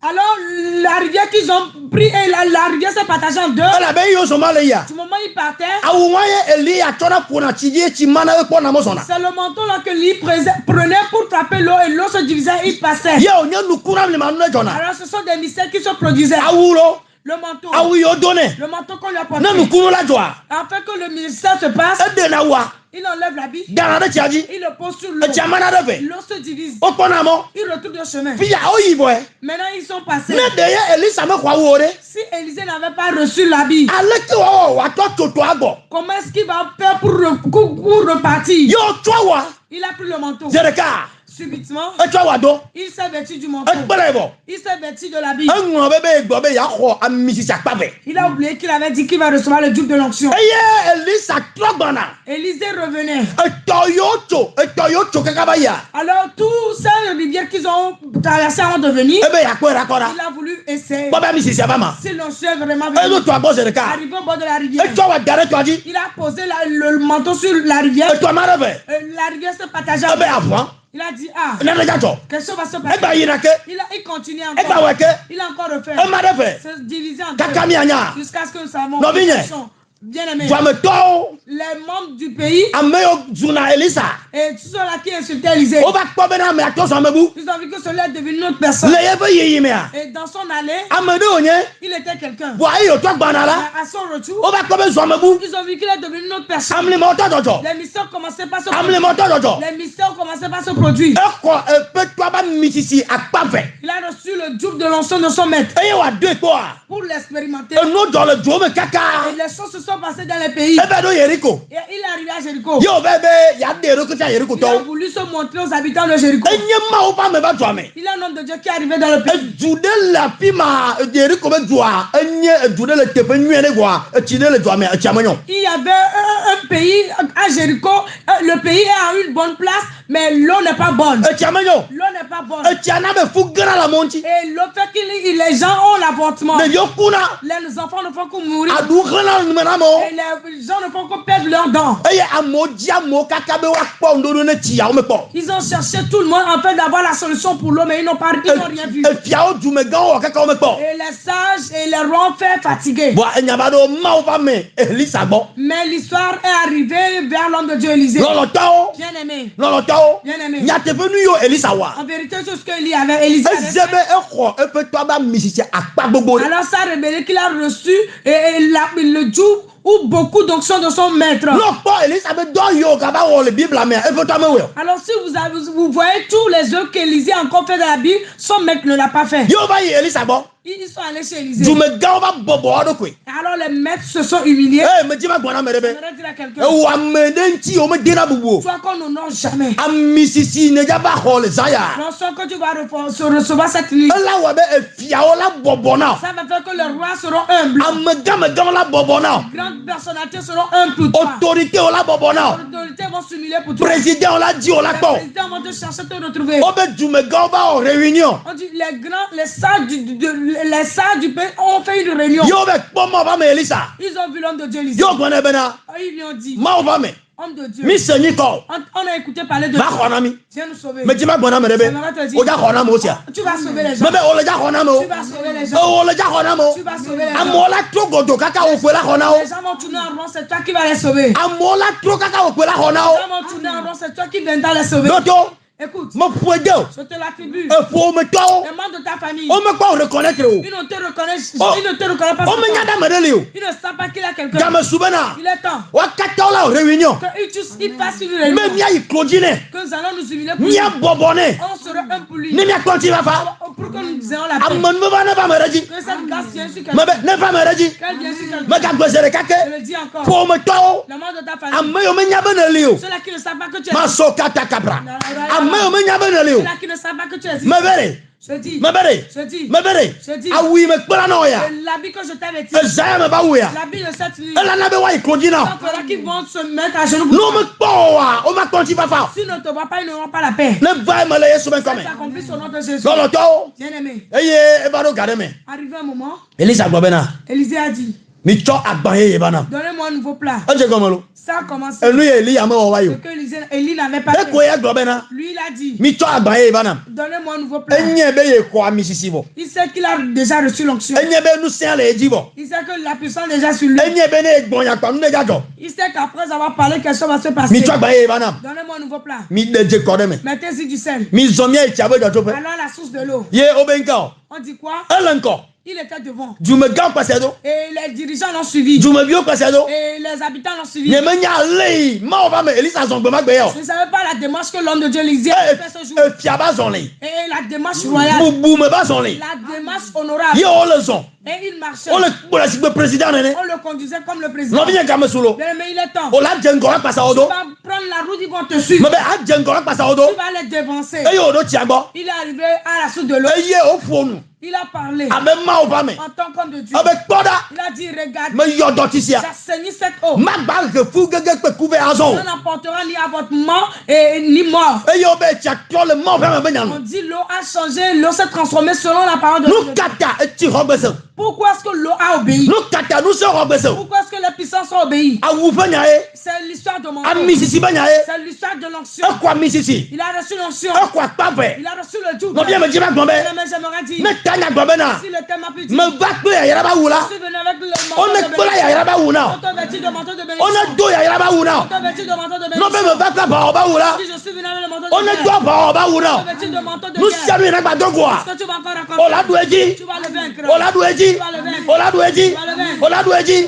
Speaker 2: Alors, la rivière qu'ils ont pris et la rivière s'est partagée en deux.
Speaker 1: Elabe yiwo zɔn ma le ya.
Speaker 2: Du moment où il partait,
Speaker 1: Awu wa ye Elia tsɔna ƒona tsi dzi etsi ma na ekpɔ na mo zɔna.
Speaker 2: c'est le manteau là que lui prenait pour trapper l'eau et l'eau se divisait et il passait.
Speaker 1: Ye o nye nukura mi ma nu ne dzɔna.
Speaker 2: Alors, ce sont des mystères qui se produisaient.
Speaker 1: Awu lo.
Speaker 2: Le manteau.
Speaker 1: Awu yiwo do ne.
Speaker 2: Le manteau qu'on lui a
Speaker 1: Ne
Speaker 2: porté.
Speaker 1: nukuru la dzɔa.
Speaker 2: Afin que le mystère se passe,
Speaker 1: Ede na wa.
Speaker 2: Il enlève l'habit.
Speaker 1: Garde tiaji.
Speaker 2: Il le pose sur l'eau.
Speaker 1: Tiamana deve.
Speaker 2: L'eau se divise.
Speaker 1: Okonamo.
Speaker 2: Il retourne le chemin.
Speaker 1: Fia oyiboe.
Speaker 2: Maintenant, ils sont passés.
Speaker 1: Mais d'ailleurs, Elisa me croit où
Speaker 2: Si Élisée n'avait pas reçu l'habit,
Speaker 1: Aleki o wa to abo.
Speaker 2: comment est-ce qu'il va faire pour repartir?
Speaker 1: Yo twa
Speaker 2: Il a pris le manteau.
Speaker 1: Zereka.
Speaker 2: Subitement,
Speaker 1: E twa wa do.
Speaker 2: il s'est vêtu du manteau.
Speaker 1: E gbelebo.
Speaker 2: Il s'est vêtu de l'habit.
Speaker 1: Enwo bebe gbobe ya kho amisi sakpabe.
Speaker 2: Il a oublié qu'il avait dit qu'il va recevoir le duc de l'onction.
Speaker 1: Eye Elisa trobana.
Speaker 2: Élisée revenait.
Speaker 1: E toyoto kakabaya.
Speaker 2: Alors, tous ces rivières qu'ils ont traversées avant de venir,
Speaker 1: Ebe ya ko rakora.
Speaker 2: il a voulu essayer.
Speaker 1: Boba mi sisi abama.
Speaker 2: Si l'onction est vraiment
Speaker 1: E no
Speaker 2: venu,
Speaker 1: to abo Zereka.
Speaker 2: arrivé au bord de la rivière,
Speaker 1: E twa wa dare twaji.
Speaker 2: il a posé le manteau sur la rivière.
Speaker 1: E twa marave.
Speaker 2: La rivière se partageait.
Speaker 1: Ebe avant.
Speaker 2: Il a dit, ah,
Speaker 1: Na na jato.
Speaker 2: quelque chose va se
Speaker 1: E ba
Speaker 2: passer.
Speaker 1: yirake.
Speaker 2: Il continue
Speaker 1: E ba
Speaker 2: encore.
Speaker 1: weke.
Speaker 2: Il a encore refait.
Speaker 1: E marave.
Speaker 2: Se diviser en
Speaker 1: Kakami
Speaker 2: deux.
Speaker 1: anya.
Speaker 2: Jusqu'à ce que nous savons.
Speaker 1: Non, vigne.
Speaker 2: Bien aimé.
Speaker 1: Twa me to.
Speaker 2: Les membres du pays
Speaker 1: Ameyo zuna Elisa.
Speaker 2: et tous ceux-là qui insultaient Élisée,
Speaker 1: O ba kpo bena me ato so mebu.
Speaker 2: ils ont vu que celui-là est devenu une autre personne.
Speaker 1: Le yebe yeyi mea.
Speaker 2: Et dans son allée,
Speaker 1: Amede onye.
Speaker 2: il était quelqu'un.
Speaker 1: Wa ayo to gbana la.
Speaker 2: À son retour,
Speaker 1: O ba kpo be so mebu.
Speaker 2: ils ont vu qu'il est devenu une autre personne.
Speaker 1: Amli mo to jojo.
Speaker 2: Les mystères commençaient pas à se
Speaker 1: Amli
Speaker 2: produire.
Speaker 1: mo to jojo.
Speaker 2: Les mystères commençaient pas à se produire.
Speaker 1: E ko e pe to ba misisi akpafe.
Speaker 2: Il a reçu le double de l'onction de son maître
Speaker 1: Eye wa de ko a.
Speaker 2: pour l'expérimenter.
Speaker 1: E no do le jo me kaka.
Speaker 2: Et les choses se sont passées dans les pays.
Speaker 1: E be do Yeriko.
Speaker 2: Et il est arrivé à Jéricho.
Speaker 1: Yo bebe ya de ro kuta Yeriko
Speaker 2: Il a
Speaker 1: to.
Speaker 2: voulu se montrer aux habitants de Jéricho.
Speaker 1: Enye ma o ba me ba to ame.
Speaker 2: Il est un homme de Dieu qui est arrivé dans le pays.
Speaker 1: E jude la pima Yeriko be joa. Enye jude le tepe nwene gwa. E chine le joa me e chamanyo.
Speaker 2: Il y avait un pays à Jéricho. Le pays est à une bonne place, mais l'eau n'est pas bonne.
Speaker 1: E chamanyo.
Speaker 2: L'eau n'est pas bonne.
Speaker 1: E chana be fu gara la monti.
Speaker 2: Et l'eau fait que les gens ont l'avortement.
Speaker 1: Ne yokuna.
Speaker 2: Les enfants ne font que mourir.
Speaker 1: Adu khana menamo.
Speaker 2: Et les gens ne font que perdre leurs dents.
Speaker 1: Eye amoji amo kaka be wa kpo ndodo ne ti ya o me kpo.
Speaker 2: Ils ont cherché tout le monde afin d'avoir la solution pour l'eau, mais ils n'ont rien vu.
Speaker 1: E fia o du me gan o kaka o me kpo.
Speaker 2: Et les sages et les rois ont fait fatiguer.
Speaker 1: Bo enyabado ma o ba me Elisa gbo.
Speaker 2: Mais l'histoire est arrivée vers l'homme de Dieu Élisée.
Speaker 1: Lolo to.
Speaker 2: Bien aimé.
Speaker 1: Lolo to.
Speaker 2: Bien aimé.
Speaker 1: Nya te venu yo Elisa wa.
Speaker 2: En vérité, c'est ce que Élisée avait. Élisée avait
Speaker 1: Ezebe
Speaker 2: fait.
Speaker 1: e kho e pe to ba misisi akpa gbogbo.
Speaker 2: Alors ça a révélé qu'il a reçu le jour ou beaucoup d'onction de son maître.
Speaker 1: Non pas Elisa be do yo ka ba wo le Bible la me e pe to me we.
Speaker 2: Alors si vous voyez tous les œuvres qu'Élisée a encore fait dans la Bible, son maître ne l'a pas fait.
Speaker 1: Yo ba yi Elisa bo.
Speaker 2: Ils sont allés chez Élisée.
Speaker 1: Du me gan o ba bobo do kwe.
Speaker 2: Alors les maîtres se sont humiliés.
Speaker 1: Eh me di ma gbona me rebe.
Speaker 2: J'aimerais dire à quelqu'un,
Speaker 1: E wa me den ti o me dena bubu.
Speaker 2: toi qu'on n'honore jamais.
Speaker 1: Amisisi ne ja ba ho le zaya.
Speaker 2: Non, soit que tu vas recevoir cette liste,
Speaker 1: Ela wa be e fia o la bobo na.
Speaker 2: ça va faire que les rois seront humbles.
Speaker 1: Amega la bobo na.
Speaker 2: Grandes personnalités seront humbles pour toi.
Speaker 1: Autorité o la bobo na.
Speaker 2: Les autorités vont s'humilier pour toi.
Speaker 1: Président on la dit o la
Speaker 2: Les
Speaker 1: kpo.
Speaker 2: présidents vont te chercher, te retrouver.
Speaker 1: O be du me gan ba o réunion.
Speaker 2: On dit les sages du pays ont fait une réunion.
Speaker 1: Yo be kpo mo ba me Elisa.
Speaker 2: Ils ont vu l'homme de Dieu Élisée.
Speaker 1: Yo gbona be na.
Speaker 2: Ils lui ont dit,
Speaker 1: Ma o ba me.
Speaker 2: homme de Dieu,
Speaker 1: Mi se ni ko.
Speaker 2: on a écouté parler de
Speaker 1: Ma
Speaker 2: Dieu.
Speaker 1: khona mi.
Speaker 2: Viens nous sauver.
Speaker 1: Me di ma gbona me rebe. O ja khona mo sia.
Speaker 2: Tu vas sauver les gens.
Speaker 1: Me be o le ja khona mo.
Speaker 2: Tu vas sauver les gens.
Speaker 1: O le ja khona mo.
Speaker 2: Tu vas sauver les gens.
Speaker 1: Amola tro godo kaka o kwe la khona o.
Speaker 2: Les gens vont tourner en rond, c'est toi qui vas les sauver.
Speaker 1: Amola tro kaka o kwe la khona
Speaker 2: Les
Speaker 1: o.
Speaker 2: gens vont tourner en rond, c'est toi qui viendras les sauver.
Speaker 1: Doto.
Speaker 2: Écoute,
Speaker 1: Mo puede o.
Speaker 2: je te l'attribue.
Speaker 1: E fo me to.
Speaker 2: Les membres de ta famille,
Speaker 1: O me ko reconnaître o.
Speaker 2: ils ne te reconnaissent,
Speaker 1: Oh.
Speaker 2: ils ne te reconnaissent pas.
Speaker 1: O me nyada me dele o.
Speaker 2: Ils ne savent pas qu'il y a quelqu'un.
Speaker 1: Jame subena.
Speaker 2: Il est temps
Speaker 1: Wa kata la réunion.
Speaker 2: qu'ils fassent une réunion.
Speaker 1: Me mia yi klodine.
Speaker 2: Que nous allons nous humilier pour lui.
Speaker 1: Mia bobone.
Speaker 2: On sera un pour lui.
Speaker 1: Ne mia konti va fa.
Speaker 2: Pour que nous ayons la paix.
Speaker 1: Amon me ba na ba me reji.
Speaker 2: Que cette grâce vienne sur
Speaker 1: Me
Speaker 2: quelqu'un.
Speaker 1: be ne fa me reji.
Speaker 2: Qu'elle vienne sur
Speaker 1: Me
Speaker 2: quelqu'un.
Speaker 1: ka gwezere
Speaker 2: Je
Speaker 1: kake.
Speaker 2: le dis encore.
Speaker 1: Fo me to.
Speaker 2: Le membre de ta famille.
Speaker 1: Ame yo me nya beneli o.
Speaker 2: Ceux-là qui ne savent pas que tu es
Speaker 1: Ma so kata kabra. Ame yo me nya beneli o.
Speaker 2: Ceux-là qui ne savent pas que tu es
Speaker 1: Me bere.
Speaker 2: Je dis.
Speaker 1: Me bere.
Speaker 2: Je dis.
Speaker 1: Me bere.
Speaker 2: Je dis.
Speaker 1: Awi me kpela no ya.
Speaker 2: L'habit que je t'avais dit.
Speaker 1: Ezaya me ba wo ya.
Speaker 2: L'habit de cette nuit.
Speaker 1: Ela na be wa iklodina.
Speaker 2: Donc, voilà qui vont se mettre à genoux.
Speaker 1: No me kpo wa. O ma konti va fa.
Speaker 2: S'ils ne te voient pas, ils n'auront pas la paix.
Speaker 1: Ne va me le yesu ben comme.
Speaker 2: Ça s'accomplit au nom de Jésus.
Speaker 1: Lolo to.
Speaker 2: Bien-aimé.
Speaker 1: Eye e ba do gade me.
Speaker 2: Arrivé un moment,
Speaker 1: Elisa gbobena.
Speaker 2: Élisée a dit,
Speaker 1: Mi cho agban ye bana.
Speaker 2: donnez-moi un nouveau plat.
Speaker 1: Anje gomolo.
Speaker 2: Ça a commencé.
Speaker 1: Enu ye Elia me wa
Speaker 2: Ce
Speaker 1: yo.
Speaker 2: que Élie n'avait pas
Speaker 1: E ko
Speaker 2: fait.
Speaker 1: ye gbobena.
Speaker 2: Lui, il a dit,
Speaker 1: Mi cho agban ye bana.
Speaker 2: donnez-moi un nouveau plat.
Speaker 1: Enye be ye ko amisisi bo.
Speaker 2: Il sait qu'il a déjà reçu l'onction.
Speaker 1: Enye be nu se le eji bo.
Speaker 2: Il sait que la puissance est déjà sur lui.
Speaker 1: Enye be ne gbon ya pa nu ne jajo.
Speaker 2: Il sait qu'après avoir parlé, quelque chose va se
Speaker 1: Mi
Speaker 2: passer.
Speaker 1: cho agban ye bana.
Speaker 2: Donnez-moi un nouveau plat.
Speaker 1: Mi de je ko de me.
Speaker 2: Mettez-y du sel.
Speaker 1: Mi zomia e tiabe jojo pe.
Speaker 2: Alors la source de l'eau.
Speaker 1: Ye obenka o.
Speaker 2: On dit quoi?
Speaker 1: Elenko.
Speaker 2: Il était devant.
Speaker 1: Jumegan Pasado.
Speaker 2: Et les dirigeants l'ont suivi.
Speaker 1: Jumebio Pasado.
Speaker 2: Et les habitants l'ont suivi.
Speaker 1: Yemenya lei, ma va me Elisa Zongbema Gbeyo.
Speaker 2: Je ne savais pas la démarche que l'homme de Dieu Élisée a fait ce jour.
Speaker 1: Fiaba Zonli.
Speaker 2: Et la démarche royale.
Speaker 1: Boumeba Zonli.
Speaker 2: La démarche honorable.
Speaker 1: Yo le son.
Speaker 2: Et il marchait.
Speaker 1: On le président nene.
Speaker 2: On le conduisait comme le président.
Speaker 1: Non bien Gamesulo.
Speaker 2: Mais il est temps.
Speaker 1: On l'a djengora
Speaker 2: Tu
Speaker 1: Pasado.
Speaker 2: vas prendre la route, ils vont te suivre.
Speaker 1: Mais a djengora Pasado.
Speaker 2: Tu vas les dévancer.
Speaker 1: Et yo do tiango.
Speaker 2: Il est arrivé à la source de l'eau.
Speaker 1: Et ye au fonu.
Speaker 2: Il a parlé
Speaker 1: Avec ma ou pas me.
Speaker 2: en tant qu'homme de Dieu.
Speaker 1: Avec Poda.
Speaker 2: Il a dit, regarde,
Speaker 1: Me yo dotisia.
Speaker 2: j'assainis cette eau.
Speaker 1: Ma balle que fou que peut couvrir azon.
Speaker 2: Ça n'apportera ni avortement et ni mort.
Speaker 1: Et yo be tiakto le mort vraiment bien.
Speaker 2: On dit l'eau a changé, l'eau s'est transformée selon la parole de Dieu.
Speaker 1: Nous kata et ti robeso.
Speaker 2: Pourquoi est-ce que l'eau a obéi?
Speaker 1: Nous kata nous se robeso.
Speaker 2: Pourquoi est-ce que les puissances ont obéi?
Speaker 1: A ouvenya e.
Speaker 2: C'est l'histoire de mon
Speaker 1: A
Speaker 2: père.
Speaker 1: misisi banya e.
Speaker 2: C'est l'histoire de l'onction.
Speaker 1: E kwa misisi.
Speaker 2: Il a reçu l'onction.
Speaker 1: E kwa pape.
Speaker 2: Il a reçu le tout.
Speaker 1: Non bien me dima gombe.
Speaker 2: Mais j'aimerais dire,
Speaker 1: Me tanya gombe na.
Speaker 2: si le thème a pu dire,
Speaker 1: Me bakwe ya yaraba wula.
Speaker 2: je suis venu avec le
Speaker 1: On
Speaker 2: manteau de
Speaker 1: ne kola ya
Speaker 2: bénédiction.
Speaker 1: yaraba wuna.
Speaker 2: Manteau vêtu de manteau de
Speaker 1: On
Speaker 2: bénédiction.
Speaker 1: ne do ya yaraba wuna.
Speaker 2: Manteau vêtu de manteau de
Speaker 1: Non bien
Speaker 2: bénédiction.
Speaker 1: me bakla ba oba wula.
Speaker 2: Si je suis venu avec le manteau
Speaker 1: On
Speaker 2: de
Speaker 1: ne
Speaker 2: guerre.
Speaker 1: do ba oba wuna.
Speaker 2: Manteau vêtu de manteau de
Speaker 1: Nous
Speaker 2: guerre.
Speaker 1: sianu na gba dogwa.
Speaker 2: Est-ce que tu vas encore raconter?
Speaker 1: Ola dueji.
Speaker 2: Tu vas le vaincre.
Speaker 1: Ola dueji. Ola dueji. Ola dueji.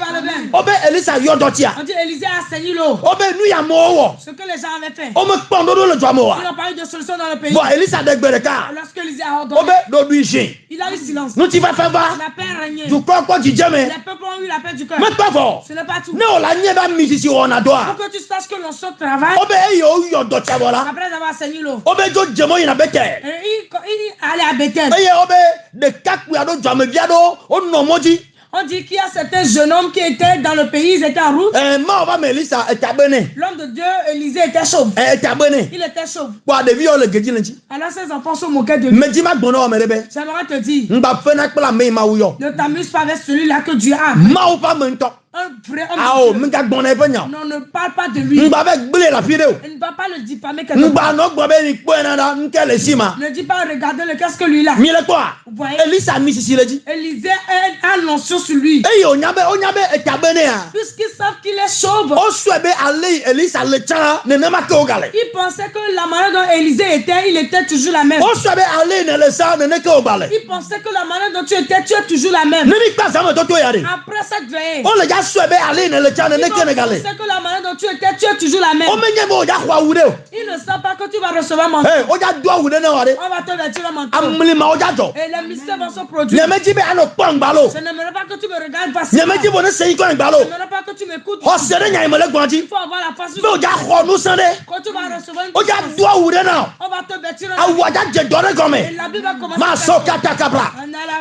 Speaker 1: Obe Elisa yo dotia.
Speaker 2: On dit Élisée a saigné l'eau.
Speaker 1: Obe nu ya mo.
Speaker 2: Ce que les gens avaient fait.
Speaker 1: O me kpondo do le dwamoa.
Speaker 2: Ils n'ont pas eu de solution dans le pays.
Speaker 1: Bon Elisa de gbereka.
Speaker 2: Lorsque Élisée a ordonné,
Speaker 1: Obe do duisin.
Speaker 2: il a eu silence.
Speaker 1: Nous ti va faire va.
Speaker 2: La paix a régné.
Speaker 1: Du crois quoi tu
Speaker 2: Les
Speaker 1: jame.
Speaker 2: peuples ont eu la paix du cœur.
Speaker 1: Me pas fort.
Speaker 2: Ce n'est pas tout.
Speaker 1: Ne ola nye ba misisi ona doa.
Speaker 2: Pour que tu saches que l'onction travaille,
Speaker 1: Obe yo dotia bola.
Speaker 2: après avoir saigné l'eau,
Speaker 1: Obe jo jemo ina bete.
Speaker 2: il allait à Bethel.
Speaker 1: Eye obe de kakpu ado jame biado o no moji.
Speaker 2: On dit qu'il y a certains jeunes hommes qui étaient dans le pays, ils étaient en route.
Speaker 1: Ma va me Elisa etabene.
Speaker 2: L'homme de Dieu, Élisée, était chauve.
Speaker 1: Etabene.
Speaker 2: Il était chauve.
Speaker 1: Kwa de vi o le geji nti.
Speaker 2: Alors ses enfants se moquaient de lui.
Speaker 1: Me di ma gbono o merebe.
Speaker 2: J'aimerais te dire,
Speaker 1: Ngba fena kpla me ma uyo.
Speaker 2: ne t'amuse pas avec celui-là que Dieu a.
Speaker 1: Ma ou pas mento.
Speaker 2: Un vrai homme
Speaker 1: Ao
Speaker 2: de Dieu.
Speaker 1: minga gbona epenya.
Speaker 2: Non, ne parle pas de lui.
Speaker 1: Ngba be gbele la fide o.
Speaker 2: Il ne va pas le diffamer quelque
Speaker 1: Ngba
Speaker 2: part.
Speaker 1: no gbo be ni po na da nkele sima.
Speaker 2: Ne dis pas, regardez-le, qu'est-ce que lui là.
Speaker 1: Mi le kwa.
Speaker 2: Vous voyez,
Speaker 1: Elisa mi sisi leji.
Speaker 2: Élisée a l'onction sur lui.
Speaker 1: Eye onyabe etabene a.
Speaker 2: Puisqu'ils savent qu'il est chauve,
Speaker 1: O swebe ale Elisa le cha ne ne ma ke ogale.
Speaker 2: ils pensaient que la manière dont Élisée était, il était toujours la même.
Speaker 1: O swebe ale ne le sa ne ne ke ogale.
Speaker 2: Ils pensaient que la manière dont tu étais, tu es toujours la même.
Speaker 1: Ne mi kpa sa me to yare.
Speaker 2: Après cette veillée,
Speaker 1: O le ja swebe ale ne le cha ne
Speaker 2: ils
Speaker 1: ne ke ne gale.
Speaker 2: pensaient que la manière dont tu étais, tu es toujours la même.
Speaker 1: O menye mo ja kwa wude o.
Speaker 2: Ils ne savent pas que tu vas recevoir mon
Speaker 1: Eh, o ja do wude na ware.
Speaker 2: On va te vêtir un manteau.
Speaker 1: Amli ma o ja jo.
Speaker 2: Et les mystères vont se produire.
Speaker 1: Ne me ji be ano pang balo.
Speaker 2: Je n'aimerais pas que tu me regardes
Speaker 1: Ne
Speaker 2: facilement.
Speaker 1: me ji bo ne sei ko balo.
Speaker 2: Je n'aimerais pas que tu m'écoutes.
Speaker 1: O sere nya imele gwanji.
Speaker 2: Il faut avoir la face.
Speaker 1: Be o ja kho nu sande.
Speaker 2: Quand tu vas recevoir une
Speaker 1: O ja
Speaker 2: puissance,
Speaker 1: do wude na.
Speaker 2: on va te vêtir un
Speaker 1: Awa ja je dore
Speaker 2: Et
Speaker 1: gome.
Speaker 2: la Bible va commencer
Speaker 1: Ma
Speaker 2: à
Speaker 1: so kata kapla.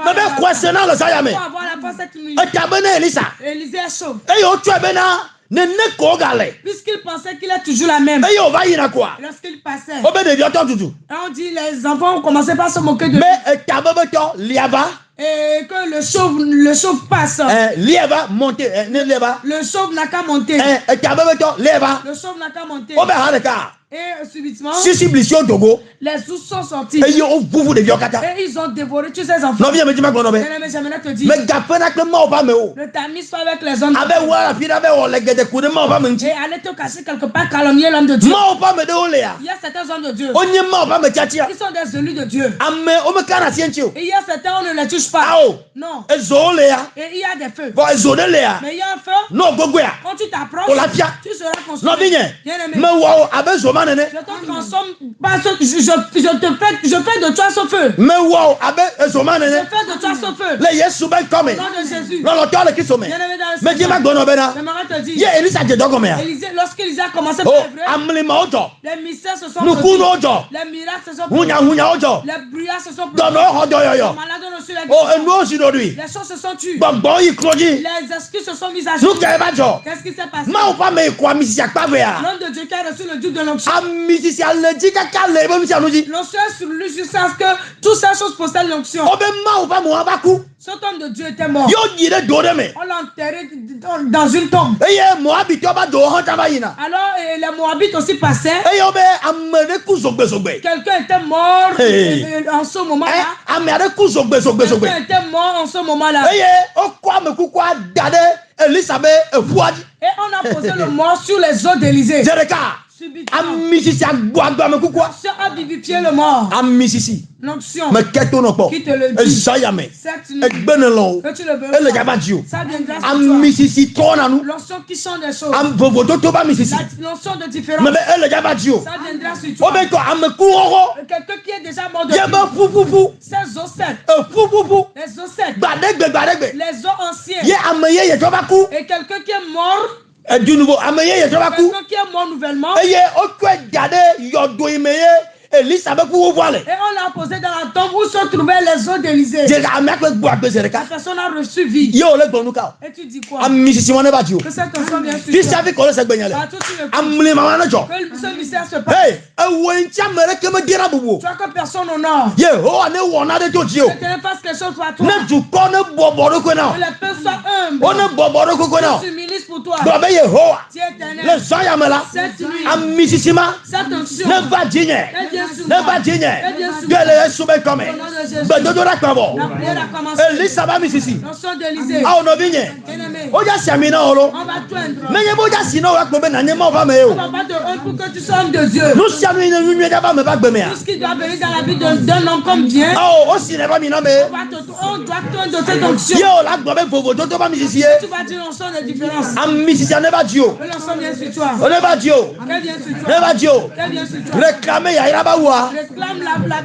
Speaker 1: Me be kwesena le saya me.
Speaker 2: Il faut avoir la face cette nuit.
Speaker 1: Etabene Elisa.
Speaker 2: Élisée est chaud.
Speaker 1: Eye o twebe na ne ne ko gale.
Speaker 2: Puisqu'il pensait qu'il est toujours la même.
Speaker 1: Eye o va yina kwa.
Speaker 2: Lorsqu'il passait,
Speaker 1: O be de bioto tutu.
Speaker 2: on dit les enfants ont commencé par se moquer de lui.
Speaker 1: Me etabebe to liaba.
Speaker 2: Et que le chauve passe.
Speaker 1: Liaba monter ne liaba.
Speaker 2: Le chauve n'a qu'à monter.
Speaker 1: Etabebe to liaba.
Speaker 2: Le chauve n'a qu'à monter.
Speaker 1: O be ha de ka.
Speaker 2: Et subitement,
Speaker 1: Sisi blisio dogo.
Speaker 2: les ours sont sortis.
Speaker 1: Eye o vuvu de biokata.
Speaker 2: Et ils ont dévoré tous ces enfants.
Speaker 1: No bien me di ma gbono be.
Speaker 2: Mais j'aimerais te dire,
Speaker 1: Me gafena kle ma o ba me o.
Speaker 2: ne t'amuse pas avec les hommes.
Speaker 1: Abe wala fi da be o le gede ku de ma o ba me nti.
Speaker 2: Et aller te cacher quelque part, calomnier l'homme de Dieu.
Speaker 1: Ma o ba me de o le ya.
Speaker 2: Il y a certains hommes de Dieu.
Speaker 1: Onye ma o ba me chatia.
Speaker 2: Ils sont des élus de Dieu.
Speaker 1: Ame o me kana sienchi o.
Speaker 2: Et il y a certains, on ne les touche pas.
Speaker 1: Ao.
Speaker 2: Non.
Speaker 1: Ezo le ya.
Speaker 2: Et il y a des feux.
Speaker 1: Bo ezo de le ya.
Speaker 2: Mais il y a un feu.
Speaker 1: No gogo ya.
Speaker 2: Quand tu t'approches,
Speaker 1: O la pia.
Speaker 2: tu seras consumé.
Speaker 1: No binye.
Speaker 2: Bien-aimé.
Speaker 1: Me wa o abe zo ma nene.
Speaker 2: Je te transforme. Parce que je fais de toi ce feu.
Speaker 1: Me wa o abe ezo ma
Speaker 2: Je
Speaker 1: nene.
Speaker 2: fais de toi ce feu.
Speaker 1: Le yesu be
Speaker 2: Au
Speaker 1: come.
Speaker 2: nom de Jésus.
Speaker 1: Lo lo to le kisome.
Speaker 2: Bien-aimé dans le
Speaker 1: Me di ma
Speaker 2: Seigneur.
Speaker 1: gbono be na.
Speaker 2: J'aimerais te
Speaker 1: Ye
Speaker 2: dire,
Speaker 1: Elisa je dogo me ya.
Speaker 2: lorsqu'Élisée a commencé
Speaker 1: Oh,
Speaker 2: par œuvrer,
Speaker 1: amli ma o jo.
Speaker 2: les mystères se sont
Speaker 1: Nuku
Speaker 2: produits.
Speaker 1: no jo.
Speaker 2: Les miracles se sont produits.
Speaker 1: Hunya o jo.
Speaker 2: Les brouillards se sont
Speaker 1: Dono
Speaker 2: produits.
Speaker 1: ho jo yo
Speaker 2: Les
Speaker 1: yo.
Speaker 2: malades ont reçu la
Speaker 1: Oh,
Speaker 2: guérison.
Speaker 1: enu o si do dui.
Speaker 2: Les choses se sont tues.
Speaker 1: Gbogbo yi kroji.
Speaker 2: Les excuses se sont mises à jour.
Speaker 1: Nu ke ba jo.
Speaker 2: Qu'est-ce qui s'est passé?
Speaker 1: Ma o pa me kwa mi si akpa be ya.
Speaker 2: L'homme de Dieu qui a reçu le duc de l'onction.
Speaker 1: Ami si aleji kaka le be mi si anuji.
Speaker 2: L'onction est sur lui jusqu'à ce que toutes ces choses possèdent l'onction.
Speaker 1: Obe ma o pa mo abaku.
Speaker 2: Cet homme de Dieu était mort.
Speaker 1: Yo jire do de me.
Speaker 2: On l'a enterré dans une tombe.
Speaker 1: Eye Moabi to ba do han ta ba yina.
Speaker 2: Alors les Moabites aussi passaient.
Speaker 1: Eye obe amene ku zogbe zogbe.
Speaker 2: Quelqu'un était mort
Speaker 1: Hey.
Speaker 2: en ce moment-là.
Speaker 1: Amere ku zogbe zogbe zogbe.
Speaker 2: Quelqu'un était mort en ce moment-là.
Speaker 1: Eye o kwa me ku kwa dade Elisabeth efuaji.
Speaker 2: Et on a posé le mort sur les os d'Élysée.
Speaker 1: Jereka.
Speaker 2: Subitement,
Speaker 1: Ami si agbo agbo me ku kwa.
Speaker 2: l'onction a vivifié le mort.
Speaker 1: Ami si.
Speaker 2: l'onction
Speaker 1: me keto no po
Speaker 2: qui te le dit.
Speaker 1: ezayame
Speaker 2: Cette nuit,
Speaker 1: egbenelon
Speaker 2: que tu le
Speaker 1: ele
Speaker 2: besoin.
Speaker 1: jabadio
Speaker 2: Ça viendra sur
Speaker 1: am
Speaker 2: toi.
Speaker 1: misisi tona nu
Speaker 2: L'onction qui change des choses.
Speaker 1: am vovodo to ba misisi
Speaker 2: L'onction de différence.
Speaker 1: me be ele jabadio
Speaker 2: Ça viendra sur toi.
Speaker 1: obeto am kuroro
Speaker 2: Quelqu'un qui est déjà mort de
Speaker 1: yeba fufufu
Speaker 2: ces ossettes.
Speaker 1: fufufu
Speaker 2: Les ossettes.
Speaker 1: gbadegbe
Speaker 2: Les os anciens.
Speaker 1: ye ameye ye tobaku
Speaker 2: Et quelqu'un qui est mort.
Speaker 1: e du nouveau ameye ye tobaku
Speaker 2: Quelqu'un qui est mort nouvellement.
Speaker 1: eye okwe gade yodo imeye Elisa be ku voile
Speaker 2: Et on l'a posé dans la tombe où se trouvaient les os d'Élysée.
Speaker 1: je amekwe gbo agbezereka
Speaker 2: La personne a reçu vie.
Speaker 1: ye ole gbonuka
Speaker 2: Et tu dis quoi?
Speaker 1: am misisi wona ba dio
Speaker 2: Que cette onction vient sur
Speaker 1: fi
Speaker 2: toi.
Speaker 1: savi ko le segbenyale
Speaker 2: Partout tu le
Speaker 1: amle mama na jo
Speaker 2: que ce mystère se passe.
Speaker 1: hey ewencha mere keme dira bubu
Speaker 2: Tu vois que personne honore.
Speaker 1: Yehowa ne wona de jojio
Speaker 2: Que Dieu fasse quelque chose pour toi.
Speaker 1: ne du ko ne boboro ko na
Speaker 2: Que les peuples soient humbles.
Speaker 1: o ne boboro ko na
Speaker 2: Tu milices pour toi.
Speaker 1: do be Yehowa
Speaker 2: Tu es éternel.
Speaker 1: le zaya mela
Speaker 2: Cette nuit,
Speaker 1: am misisima
Speaker 2: cette onction.
Speaker 1: ne va dinye
Speaker 2: Elle vient sur
Speaker 1: ne
Speaker 2: moi.
Speaker 1: va dinye
Speaker 2: Elle vient sur
Speaker 1: gele sube come
Speaker 2: Au nom de Jésus.
Speaker 1: be dodo ra kwabo
Speaker 2: La prière a commencé.
Speaker 1: Elisa ba misisi
Speaker 2: L'onction d'Élysée.
Speaker 1: a ono binye
Speaker 2: Bien-aimé,
Speaker 1: o ja siami na olo
Speaker 2: on va joindre.
Speaker 1: menye bo ja sino wa gbe na nye mo ba me
Speaker 2: On
Speaker 1: o
Speaker 2: va pas te rendre pour que tu sois homme de Dieu.
Speaker 1: nu sianu ine nu ja ba me ba gbe me a
Speaker 2: Tout ce qui doit venir dans la vie d'un homme comme bien,
Speaker 1: o si ne ba mi na me
Speaker 2: on doit te doter d'onction.
Speaker 1: ye o la gbe be vovo dodo ba misisi e
Speaker 2: Tu vas dire l'onction de différence.
Speaker 1: am misisi ne ba dio
Speaker 2: Que l'onction vient sur toi.
Speaker 1: o ne ba dio
Speaker 2: Qu'elle vient sur
Speaker 1: ne
Speaker 2: toi.
Speaker 1: ba dio
Speaker 2: Qu'elle vient sur toi.
Speaker 1: réclamer ya ira ba wa
Speaker 2: Réclame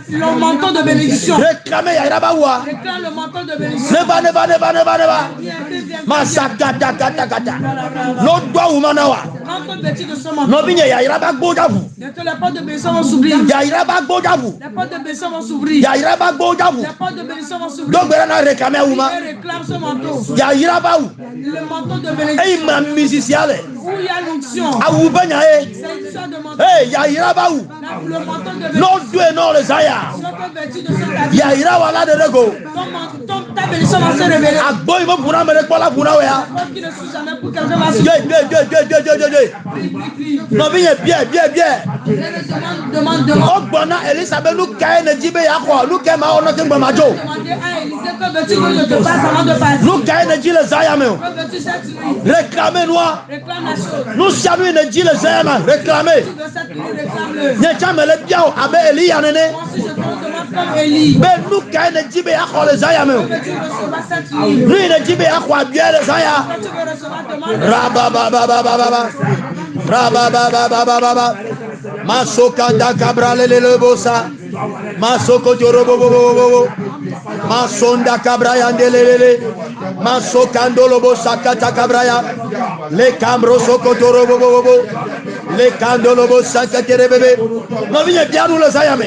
Speaker 2: le manteau de bénédiction.
Speaker 1: réclamer ya ira ba wa
Speaker 2: Réclame le manteau de bénédiction.
Speaker 1: ne ba
Speaker 2: Viens, viens.
Speaker 1: masakata kata kata no do umana wa
Speaker 2: Rentre petit de ce manteau.
Speaker 1: no binye ya ira ba gbo javu
Speaker 2: Bientôt les portes de bénédiction vont s'ouvrir.
Speaker 1: ya ira ba gbo javu
Speaker 2: Les portes de bénédiction vont s'ouvrir.
Speaker 1: ya ira ba gbo javu
Speaker 2: Les portes de bénédiction vont s'ouvrir.
Speaker 1: do gbera na réclamer uma
Speaker 2: Et réclame ce manteau.
Speaker 1: ya ira ba wu
Speaker 2: Le manteau de
Speaker 1: ei
Speaker 2: bénédiction.
Speaker 1: ma misisi ale
Speaker 2: Où il y a l'onction.
Speaker 1: awu banya e
Speaker 2: C'est une sorte de manteau.
Speaker 1: hey ya ira ba wu
Speaker 2: Le manteau de bénédiction.
Speaker 1: no do e no le saya
Speaker 2: Tu vas te vêtir de ce habit.
Speaker 1: ya ira wala de lego
Speaker 2: Ta bénédiction va se révéler.
Speaker 1: agbo ibo buna mere kpola buna we ya
Speaker 2: Porte qui ne s'ouvre jamais pour quelqu'un va se
Speaker 1: no binye bien
Speaker 2: demande.
Speaker 1: o gbona Elisabeth lu kai ne jibe ya ko lu kai ma ono ke gbama jo
Speaker 2: Demandez à Élisée que veux-tu que je te fasse avant de partir.
Speaker 1: lu kai ne jile zaya me
Speaker 2: Que veux-tu cette nuit?
Speaker 1: réclamer noi
Speaker 2: Réclame la chose.
Speaker 1: nous sianu ne jile zaya ma réclamer
Speaker 2: Tu veux cette nuit, réclame-le.
Speaker 1: nye chamele biao abe Elia nene
Speaker 2: Moi aussi je te demande comme Élie.
Speaker 1: be lu kai ne jibe ya ko le zaya me
Speaker 2: Que veux-tu recevoir cette nuit?
Speaker 1: lu ne jibe ya ko abie le zaya
Speaker 2: Que tu veux recevoir, demande.
Speaker 1: Rababababababa Masoka da cabra le bosa Masoko jorobo Masonda cabra yandelele Masoka ndolo bosa kata cabra ya le cambro soko jorobo le candolo bosa kata bebe no vigne bien nous le sayame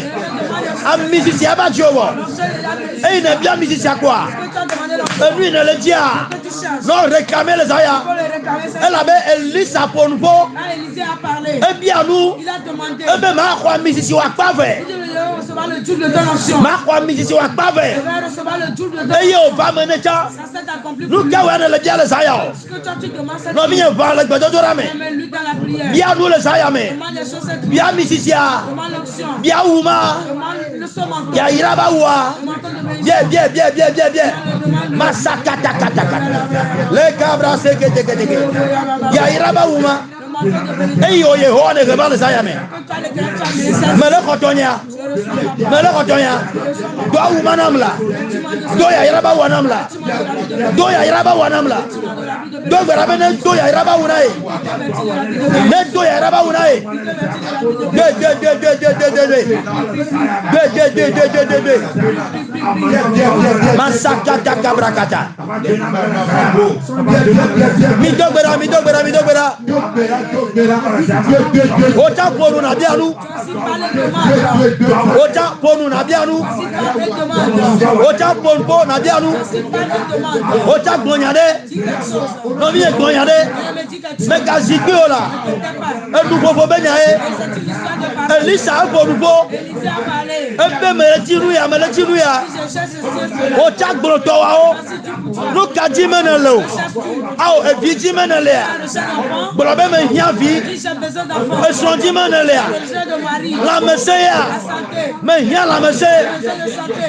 Speaker 1: am musicien ba jowo et il est bien musicien quoi et lui ne le dit non réclamer les aya elle avait Elisa pour nous
Speaker 2: Ah, Élisée a parlé.
Speaker 1: et bien nous
Speaker 2: Il a demandé.
Speaker 1: et même ma quoi musicien wa pas fait
Speaker 2: Il va recevoir le double de l'onction.
Speaker 1: ma quoi musicien wa pas fait
Speaker 2: Il va recevoir le double de
Speaker 1: et
Speaker 2: l'onction.
Speaker 1: yo va mener ça
Speaker 2: Ça s'est accompli pour
Speaker 1: nous
Speaker 2: lui.
Speaker 1: quand on le bien les aya
Speaker 2: Ce que toi tu demandes, c'est
Speaker 1: non bien voir le bedo dorame
Speaker 2: lui dans la prière.
Speaker 1: bien nous les aya mais
Speaker 2: Demande les choses cette nuit.
Speaker 1: bien musicien
Speaker 2: Demande l'onction.
Speaker 1: bien uma
Speaker 2: Demande le son manteau.
Speaker 1: ya iraba wa
Speaker 2: Le manteau de bénédiction.
Speaker 1: bien masakata kata le cabra se que ya iraba uma
Speaker 2: Le manteau de bénédiction.
Speaker 1: et yo Yehowa ne rebal les aya mais
Speaker 2: Que toi les gars, tu as mis ça.
Speaker 1: me le kotonya mele kotonya do awuma namla do ya iraba wanamla do ya iraba wanamla do gbera ne do ya iraba unae ne do ya iraba unae de masakata kabrakata mi dogbera ota ponu na bianu ota ponu na bianu ota ponpo na bianu ota gbonyade no mi gbonyade me ka zikwe ola edu fofo benya e Elisa bonugo ebe meletiru ya ota gbroto wa o no ka di menelo aw ebi di menele gbrobe me hia vi eson di menele la meseya me hia la mese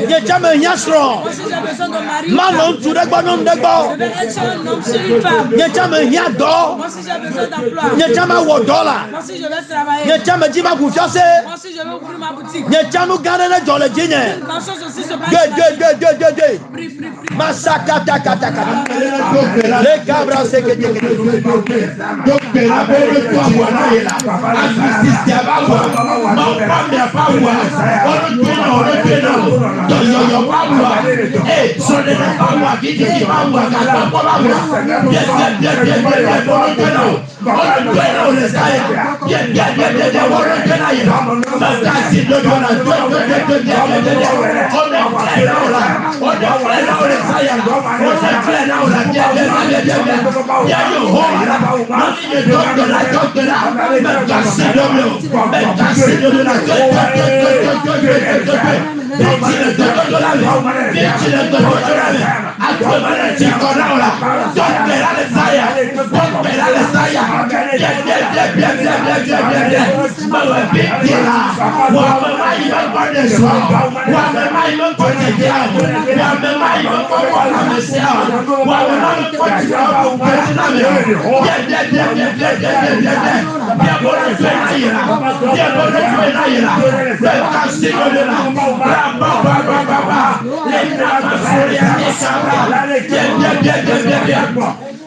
Speaker 1: ye jame hia strong
Speaker 2: Moi, si j'ai besoin de mari,
Speaker 1: Malon tu de bon homme de
Speaker 2: je
Speaker 1: bon.
Speaker 2: vais être un homme sur une femme.
Speaker 1: Nyechame hia do.
Speaker 2: Moi, si j'ai besoin d'emploi.
Speaker 1: Nyechame wo dollar.
Speaker 2: Moi, si je vais travailler.
Speaker 1: Nyechame di ma confiance.
Speaker 2: Moi, si je vais ouvrir ma boutique.
Speaker 1: Nyechame garder na jole jinye.
Speaker 2: Une grande chose aussi se passe.
Speaker 1: Ge.
Speaker 2: Prie.
Speaker 1: Masakata kata. Le cabra se que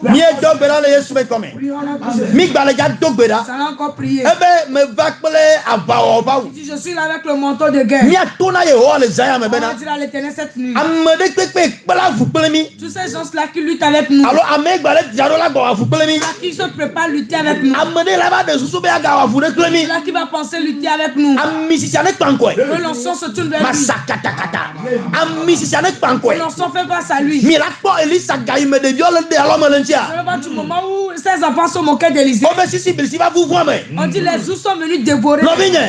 Speaker 1: Mie dogbera le Yesu me come. Mi gbale ja dogbera.
Speaker 2: Ça va encore prier.
Speaker 1: Ebe me va kple abawo bawo.
Speaker 2: Si je suis là avec le manteau de guerre.
Speaker 1: Mi atona Yehowa le zaya me
Speaker 2: On
Speaker 1: bena.
Speaker 2: va dire à l'Éternel cette nuit.
Speaker 1: Ame de kpekpe kpela fu kple mi.
Speaker 2: Tous ces gens-là qui luttent avec nous.
Speaker 1: Alors ame gbale jaro la gba fu kple mi.
Speaker 2: Qui se préparent à lutter avec nous.
Speaker 1: Ame de la ba de susu be aga fu de kple mi.
Speaker 2: Là qui va penser lutter avec nous.
Speaker 1: Ami si ne kpanko e.
Speaker 2: Que l'ensemble se tourne vers lui.
Speaker 1: Masakata kata. Ami si ne kpanko
Speaker 2: Que
Speaker 1: e.
Speaker 2: l'ensemble fait face à lui.
Speaker 1: Mi la po Elisa gayi me de viole de alors me lentia.
Speaker 2: Je vois du moment où ces enfants sont moqués d'Élysée.
Speaker 1: O be sisi bilisi va vous voir me.
Speaker 2: On dit les jours sont venus dévorer.
Speaker 1: No bigne.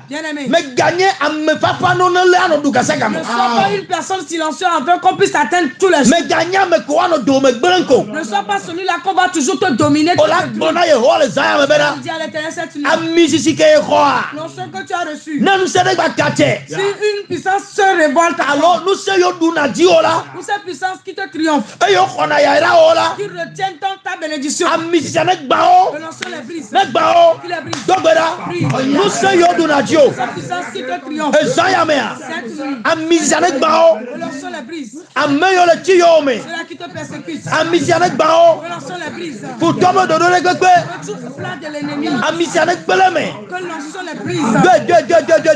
Speaker 2: Bien aimé.
Speaker 1: Me gagner ame papa no le ano du kasaka mo.
Speaker 2: Ne sois pas une personne silencieuse afin qu'on puisse atteindre tous les jours.
Speaker 1: Me gagner me ko ano do me gberanko.
Speaker 2: Ne sois pas celui-là qu'on va toujours te dominer.
Speaker 1: Ola bona Yehowa le zaya me bena.
Speaker 2: Dis à l'Éternel cette nuit.
Speaker 1: Ami sisi ke khoa.
Speaker 2: L'onction que tu as reçu.
Speaker 1: Na nous sere gba kate.
Speaker 2: Si une puissance se révolte,
Speaker 1: Alors nous se yo du na di ola.
Speaker 2: ou cette puissance qui te triomphe,
Speaker 1: E yo khona ya ira ola.
Speaker 2: qui retient ta bénédiction,
Speaker 1: Ami sisi ne gba o.
Speaker 2: que l'onction les brise.
Speaker 1: Ne gba o.
Speaker 2: Qui les brise.
Speaker 1: Dogbera. Nous se yo du na di o.
Speaker 2: Cette puissance qui te triomphe.
Speaker 1: E zaya me a.
Speaker 2: Cette nuit,
Speaker 1: Ami sisi ne gba o.
Speaker 2: que l'onction les brise.
Speaker 1: Ame yo le ti yo me.
Speaker 2: Ceux-là qui te persécutent,
Speaker 1: Ami sisi ne gba o.
Speaker 2: que l'onction les brise.
Speaker 1: Pour tombe de le gbegbe.
Speaker 2: Que tout le plan de l'ennemi,
Speaker 1: Ami sisi ne gbele me.
Speaker 2: que l'onction les brise.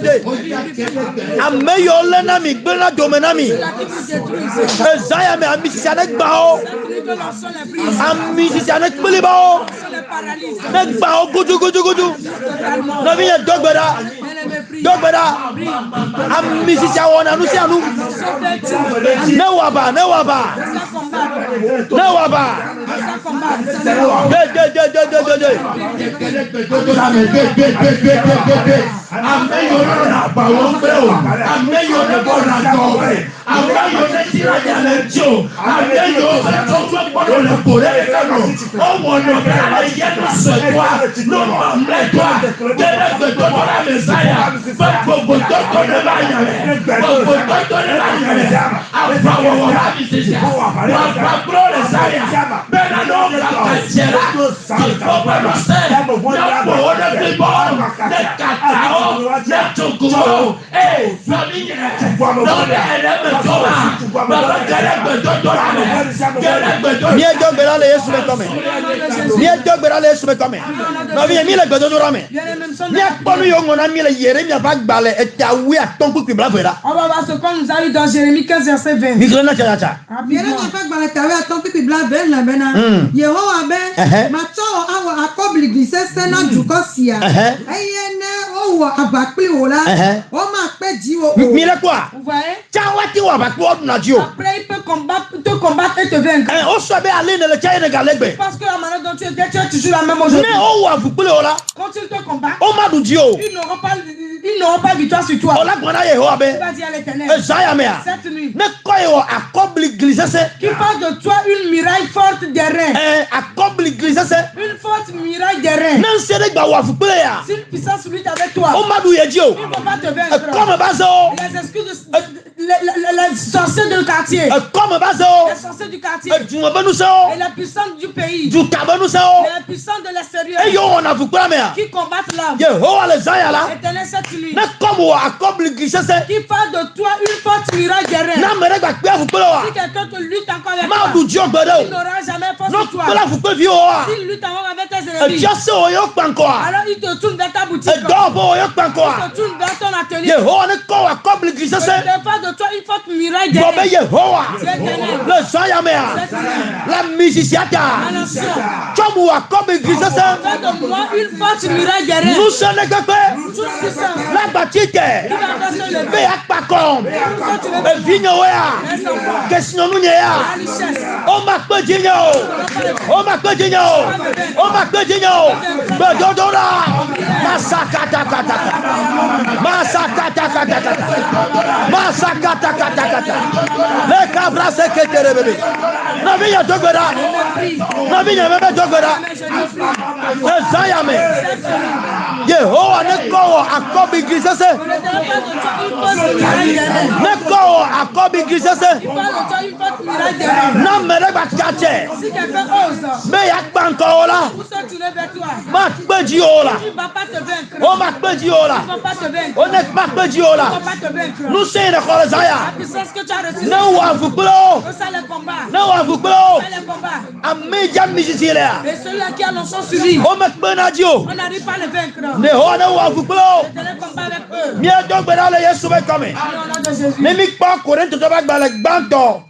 Speaker 1: De. Ame yo le na mi gbena do me na mi.
Speaker 2: Ceux-là qui nous détruisent,
Speaker 1: E zaya me ami sisi ne gba o.
Speaker 2: cette nuit, que l'onction les brise.
Speaker 1: Ami sisi ne gbele ba o.
Speaker 2: L'onction les paralyse.
Speaker 1: Ne gba o gudu.
Speaker 2: Totalement.
Speaker 1: Na mi ye dogbera.
Speaker 2: Bien-aimé, prie.
Speaker 1: Dogbera. Ami sisi awona nu si anu.
Speaker 2: L'onction t'aide.
Speaker 1: Ne waba.
Speaker 2: Ça combat.
Speaker 1: Ne waba.
Speaker 2: Ça combat.
Speaker 1: De. Mie dogbera le Yesu me come. Mie dogbera le Yesu me come. No vie mi le gbedodo rame. Mie kponu yo ngona mi le yere mi aba gbale etawi atonku kwibla vera.
Speaker 2: On va voir ce qu'on nous a lu dans Jérémie 15, verset 20.
Speaker 1: Mi grena cha.
Speaker 3: Bien
Speaker 2: Rapidement.
Speaker 3: na fa gbala tawe aton pipi bla ben la bena. Yehowa be ma cho awo akobli glisse sena duko sia. Eye ne owo abakpi ola. O ma pe ji o.
Speaker 1: Mi le kwa.
Speaker 2: Vous voyez?
Speaker 1: Chawati wa ba kwa na dio.
Speaker 2: Après, il peut te combattre et te vaincre.
Speaker 1: O so be ale ne le chai ne galegbe.
Speaker 2: Parce que la manière dont tu étais, tu es toujours la même
Speaker 1: Ne
Speaker 2: aujourd'hui.
Speaker 1: o wa fukule ola.
Speaker 2: Quand ils te combattent,
Speaker 1: O ma du dio.
Speaker 2: ils n'auront pas victoire sur toi.
Speaker 1: Ola gbona Yehowa be.
Speaker 2: Tu vas dire à l'Éternel,
Speaker 1: E zaya me a.
Speaker 2: cette nuit,
Speaker 1: Ne koy o akobli glisse se.
Speaker 2: qui fasse de toi une muraille forte des reins.
Speaker 1: Akobli glisse se.
Speaker 2: Une forte muraille des reins.
Speaker 1: Nan se de gba wa fukule ya.
Speaker 2: Si une puissance lutte avec toi,
Speaker 1: O ma du ye dio.
Speaker 2: ils ne vont pas te
Speaker 1: E
Speaker 2: vaincre.
Speaker 1: come ba so.
Speaker 2: Les excuses les sorciers du quartier.
Speaker 1: Comme bazo.
Speaker 2: Les sorciers du quartier.
Speaker 1: Et
Speaker 2: les puissants du pays.
Speaker 1: Du cabano sao.
Speaker 2: Les puissants de l'extérieur.
Speaker 1: Et yo on a vous quoi mais.
Speaker 2: Qui combattent l'âme.
Speaker 1: Yehowa les ayala.
Speaker 2: Éternel cette nuit.
Speaker 1: Ne comme wa accompli qui c'est.
Speaker 2: Qui fait de toi une force miracle guerrière.
Speaker 1: Na mere gba pe vous quoi.
Speaker 2: Si quelqu'un te lutte encore avec
Speaker 1: Ma
Speaker 2: toi.
Speaker 1: du Dieu gbede
Speaker 2: Il n'aura jamais force
Speaker 1: non
Speaker 2: sur toi.
Speaker 1: la vous peut vioa.
Speaker 2: S'il lutte encore avec tes
Speaker 1: Et
Speaker 2: ennemis.
Speaker 1: Dieu c'est o yo pankoa.
Speaker 2: Alors il te tourne vers ta boutique.
Speaker 1: Et dobo yo
Speaker 2: Il
Speaker 1: pankoa.
Speaker 2: te tourne vers ton atelier.
Speaker 1: Yehowa ne ko accompli qui c'est.
Speaker 2: Il te fait de toi une force miracle
Speaker 1: Bobe
Speaker 2: guerrière.
Speaker 1: Yehowa. Le Zayamea. La musiciata.
Speaker 2: Ma nation.
Speaker 1: Comme wa accompli qui c'est.
Speaker 2: Fais de moi une force miracle guerrière.
Speaker 1: Nous sommes les gars.
Speaker 2: Tout puissant.
Speaker 1: La batite.
Speaker 2: Qui va faire se lever.
Speaker 1: Be akpakom.
Speaker 2: Quand tu veux
Speaker 1: E vinyo wea. Question nous
Speaker 2: la
Speaker 1: nya.
Speaker 2: richesse.
Speaker 1: O ma pe dinyo. O ma pe dinyo. O ma pe dinyo. Be dodora. Masakata kata. Masakata kata. Masakata kata kata. Le cabra sekete bébé. Na vinya dogora. Na vinya bébé dogora. E zayame. Yehowa ne ko akobi grisese. Ne ko akobi grisese. Na mere ba kache.
Speaker 2: Si quelqu'un ose,
Speaker 1: Me ya panko la.
Speaker 2: pour se tourner vers toi,
Speaker 1: Ma peji ola.
Speaker 2: il ne va pas te vaincre.
Speaker 1: O ma peji ola.
Speaker 2: Il ne va pas te vaincre.
Speaker 1: O ne ma peji
Speaker 2: Il
Speaker 1: ola.
Speaker 2: ne va pas te vaincre.
Speaker 1: Nous c'est ne ko
Speaker 2: La
Speaker 1: zaya.
Speaker 2: puissance que tu as reçue,
Speaker 1: Ne wa vuklo.
Speaker 2: ça les combats.
Speaker 1: Ne wa vuklo.
Speaker 2: Ça les combats.
Speaker 1: Ameja misisilia.
Speaker 2: Et celui-là qui a l'onction sur lui,
Speaker 1: O ma penadio.
Speaker 2: on n'arrive pas à le vaincre.
Speaker 1: Ne ho ne wa vuklo.
Speaker 2: C'est les combats avec eux.
Speaker 1: Mi dogbera le Yesu be come.
Speaker 2: Au nom de Jésus.
Speaker 1: Ne mi pa Korinthe to ba gba gbanto.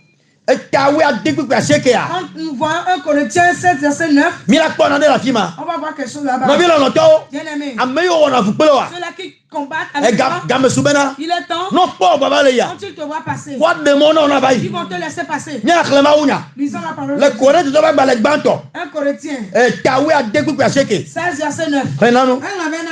Speaker 1: E tawe adigbu pa sekea.
Speaker 2: Quand nous voyons 1 Corinthiens 7, verset 9,
Speaker 1: Mi la po na de la fima.
Speaker 2: on va voir quelque chose
Speaker 1: No
Speaker 2: là-bas.
Speaker 1: bi lo no to.
Speaker 2: Bien aimé,
Speaker 1: Ameyo wona vuklo wa.
Speaker 2: ceux-là qui combattent
Speaker 1: E
Speaker 2: avec toi,
Speaker 1: game subena.
Speaker 2: il est temps,
Speaker 1: No po baba le ya.
Speaker 2: quand ils te voient passer,
Speaker 1: What de mono na
Speaker 2: ils
Speaker 1: bai.
Speaker 2: vont te laisser passer.
Speaker 1: Nya klema unya.
Speaker 2: Lisons la parole.
Speaker 1: Le Korinthe to ba gba le gbanto.
Speaker 2: 1 Corinthiens
Speaker 1: E tawe adigbu pa seke.
Speaker 2: 16, verset 9.
Speaker 1: Renanu.
Speaker 3: Elle avait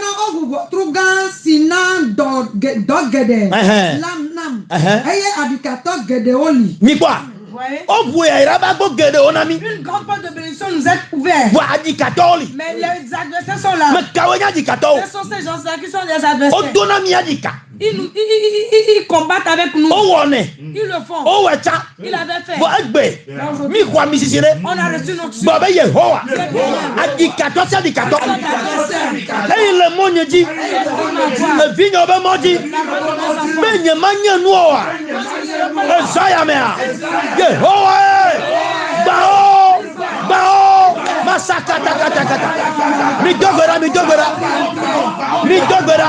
Speaker 3: un ogu trugan sinan dogede. Lam nam. Eye adikato gede oli.
Speaker 1: Mi kwa.
Speaker 2: Vous voyez?
Speaker 1: O buya iraba go gede onami.
Speaker 2: Une grande porte de bénédiction nous est ouverte.
Speaker 1: Wa adikatoli.
Speaker 2: Mais les adversaires sont là.
Speaker 1: Me kawe nya dikato.
Speaker 2: Ce sont ces gens-là qui sont les
Speaker 1: O
Speaker 2: adversaires.
Speaker 1: dona mi adika.
Speaker 2: Ils combattent avec nous.
Speaker 1: O wone.
Speaker 2: Ils le font.
Speaker 1: O wecha.
Speaker 2: Ils l'avaient fait.
Speaker 1: Bo egbe. Mi kwa misisire.
Speaker 2: On a reçu notre suite.
Speaker 1: Bobe Yehowa. Adikato sa dikato. E le monye di. E vinyo be moji. Be nye manye nuoa. E saya mea. Yehowa. Bao. Bao. Masakata kata kata. Mi dogora, mi dogora. Mi dogora.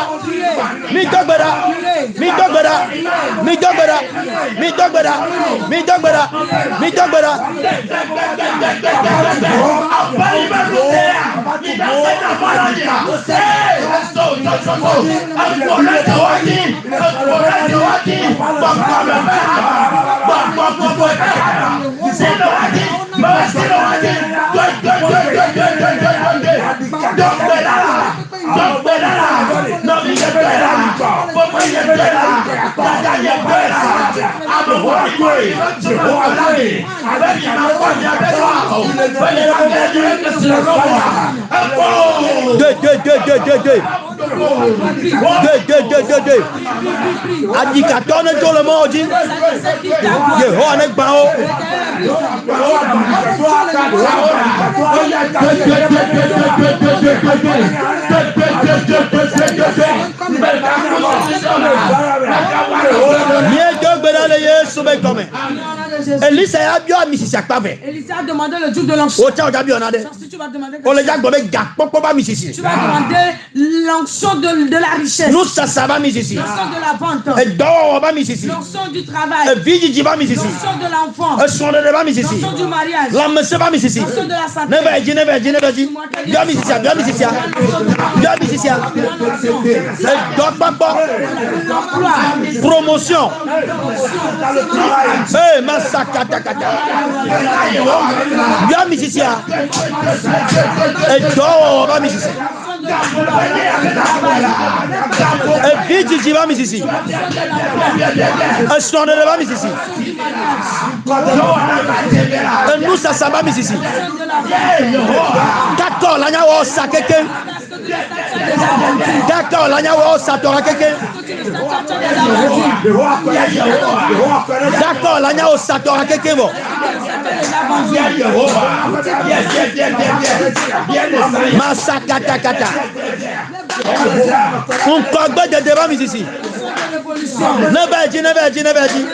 Speaker 1: Mi dogora. Mi dogora. Mi dogora. Mi dogora. Mi dogora. Mi dogora. Adikato ne to le moji. Yehowa ne gba o. Elisa a bien mis sa pave.
Speaker 2: Elisa a demandé le jour de l'onction.
Speaker 1: O ta bien on a.
Speaker 2: Si tu vas demander
Speaker 1: O le jak bobe gak popo ba mis ici.
Speaker 2: tu vas demander l'onction de la richesse.
Speaker 1: Nous ça va mis ici.
Speaker 2: L'onction de la vente.
Speaker 1: Et do ba mis ici.
Speaker 2: L'onction du travail.
Speaker 1: Et vidi va mis ici.
Speaker 2: L'onction de l'enfant.
Speaker 1: Et son de ba mis ici.
Speaker 2: L'onction du mariage.
Speaker 1: La me ba mis ici.
Speaker 2: L'onction de la santé.
Speaker 1: Ne va di. Bien mis ici, bien mis ici. Bien mis ici. Et do papa. Promotion. Eh masakata kata. Bien mis ici. Et do ba mis ici. Et vidi va mis ici. Et son de ba mis ici. Et nous ça va mis ici. D'accord, là, il y a un sac. D'accord, D'accord, l'agneau satora quelqu'un. D'accord, l'agneau satora quelqu'un. Masakata kata. On parle de débat ici. Ne verdi.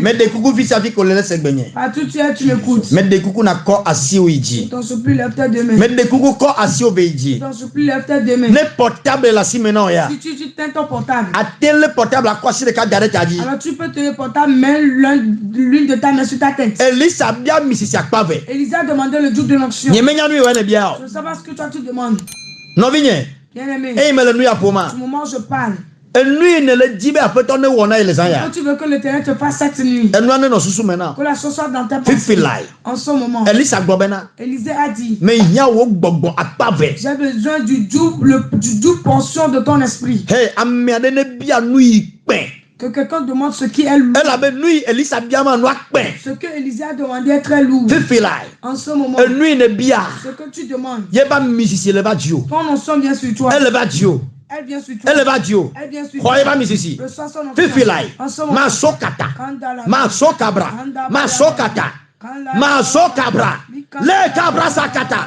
Speaker 1: Mais des coucou fils à vie qu'on laisse baigner.
Speaker 2: Tu m'écoutes.
Speaker 1: Mais des coucou n'a corps assis au iji.
Speaker 2: T'en supplie, lève tes deux mains.
Speaker 1: Mais des coucou corps assis au beiji.
Speaker 2: T'en supplie, lève tes deux mains.
Speaker 1: Ne portable là si maintenant ya.
Speaker 2: Si tu tiens ton portable.
Speaker 1: Attends le portable à quoi si le cas d'arrêt a dit.
Speaker 2: Alors tu peux tenir le portable, mets l'une de ta main sur ta tête.
Speaker 1: Elisa bien misi si akpave.
Speaker 2: Elisa a demandé le jour de l'onction.
Speaker 1: Ni menya nuit ouais ne bien.
Speaker 2: Je ne sais pas ce que toi tu demandes.
Speaker 1: Non vigne.
Speaker 2: Bien aimé.
Speaker 1: Et il me le nuit à pour moi.
Speaker 2: Du moment où je parle.
Speaker 1: Et nuit ne le dit pas peut on ne wona les anya.
Speaker 2: Quand tu veux que le terrain te fasse cette nuit.
Speaker 1: Et nous ne nous sous maintenant.
Speaker 2: Que la chose soit dans ta pensée. En ce moment.
Speaker 1: Elisa gbobena.
Speaker 2: Élisée a dit.
Speaker 1: Mais il y a wo gbogbo akpave.
Speaker 2: J'ai besoin du double portion de ton esprit.
Speaker 1: Hey, amiade ne bien nuit pain.
Speaker 2: Que quelqu'un demande ce qui est lourd.
Speaker 1: Elle avait nuit Elisa bien man noir pain.
Speaker 2: Ce que Élisée a demandé est très lourd. En ce moment.
Speaker 1: Et nuit ne bien.
Speaker 2: Ce que tu demandes.
Speaker 1: Yeba misi le va Dieu.
Speaker 2: Ton onction vient sur toi.
Speaker 1: Elle va Dieu.
Speaker 2: Elle vient sur toi.
Speaker 1: Elle va Dieu.
Speaker 2: Elle vient sur toi.
Speaker 1: Croyez pas misi. Fifilai. Masokata. Masokabra. Masokata. Masokabra. Le cabra sakata.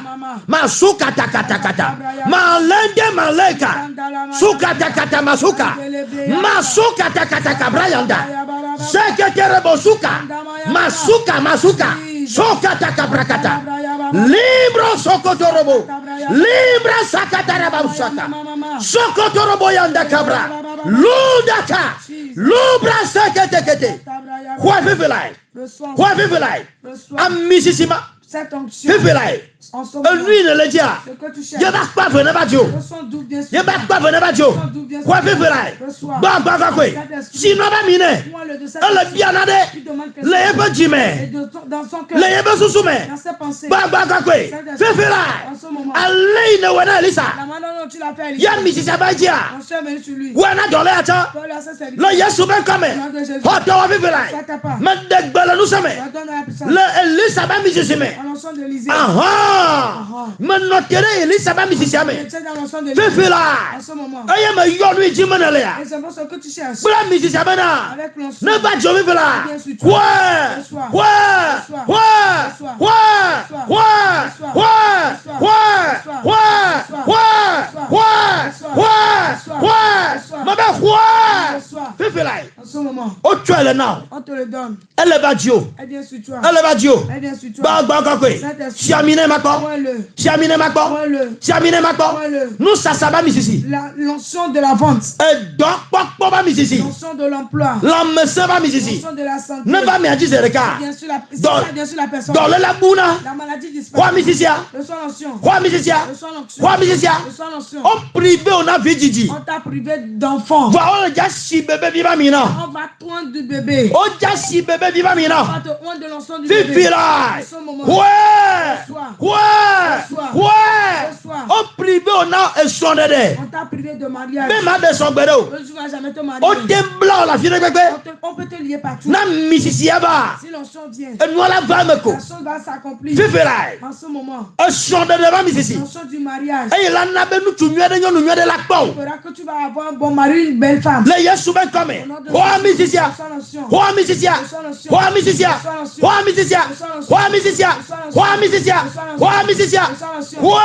Speaker 1: Masukata kata kata. Malende maleka. Sukata kata masuka. Masukata kata kabra yanda. Sekete bosuka. Masuka. Sokata kabra kata. Libro sokotorobo. Libra sakata rabusaka. Sokotorobo yanda kabra. Ludaka. Lubra sekete kete. Quoi vivre Amisisima.
Speaker 2: Cette onction.
Speaker 1: Lui ne le dit. Il n'y a pas venir à Dieu. Il n'y a pas venir à Dieu. Quoi vivre sinon, elle est bien allée. Les ébats d'Imé. Les ébats sous soumet. Babakakwe. Allez, ne wana Lisa. Y'a Mississippi. Wana dans les attends. Là, il y a souvent comme hot dog vivre là. Mais de nous sommes. Le Lisa va Mississippi. Menotere Elisa ba misisiame. Fefe là. Aye ma yo lui dit manalea. Bla misisiame na. Ne va Dieu vivre là. Fefe là. Oh tu es là non.
Speaker 2: On te le donne.
Speaker 1: Elle va Dieu.
Speaker 2: Elle vient sur toi.
Speaker 1: Elle va Dieu.
Speaker 2: Elle vient sur toi.
Speaker 1: Siamine Mako. Siamine Mako. Siamine Mako. Nous ça va Mississi.
Speaker 2: L'onction de la vente.
Speaker 1: Et donc pas Mississi.
Speaker 2: L'onction de l'emploi.
Speaker 1: L'homme se va Mississi.
Speaker 2: L'onction de la santé.
Speaker 1: Ne va me dire le cas.
Speaker 2: Bien sûr la personne.
Speaker 1: Dans le labouna.
Speaker 2: La maladie disparaît.
Speaker 1: Quoi Mississia.
Speaker 2: Le soin l'onction.
Speaker 1: Quoi Mississia.
Speaker 2: Le soin l'onction.
Speaker 1: Quoi Mississia.
Speaker 2: Le soin l'onction.
Speaker 1: On privé on a vu Didi.
Speaker 2: On t'a privé d'enfants.
Speaker 1: Voilà déjà si bébé viva mina.
Speaker 2: On va te oindre du bébé.
Speaker 1: On déjà si bébé viva mina.
Speaker 2: On va te oindre de l'onction du bébé.
Speaker 1: Fifi là. Ouais. O privé on a échangé.
Speaker 2: On t'a privé de mariage.
Speaker 1: Même à des sombreros.
Speaker 2: Tu vas jamais te marier.
Speaker 1: O te blanc la fille de bébé.
Speaker 2: On peut te lier partout.
Speaker 1: Na misisiaba.
Speaker 2: Si l'onction vient,
Speaker 1: Et nous la va me ko.
Speaker 2: la chose va s'accomplir.
Speaker 1: Fifilai.
Speaker 2: En ce moment,
Speaker 1: Échangé de la misisi.
Speaker 2: l'onction du mariage
Speaker 1: Et il en a ben nous tu mieux de la peau.
Speaker 2: fera que tu vas avoir un bon mari, une belle femme.
Speaker 1: Le Yesu ben comme. Hoa misisia. Hoa misisia. Hoa misisia. Hoa misisia. Hoa misisia. Hoa misisia. Hoa misisia. Hoa.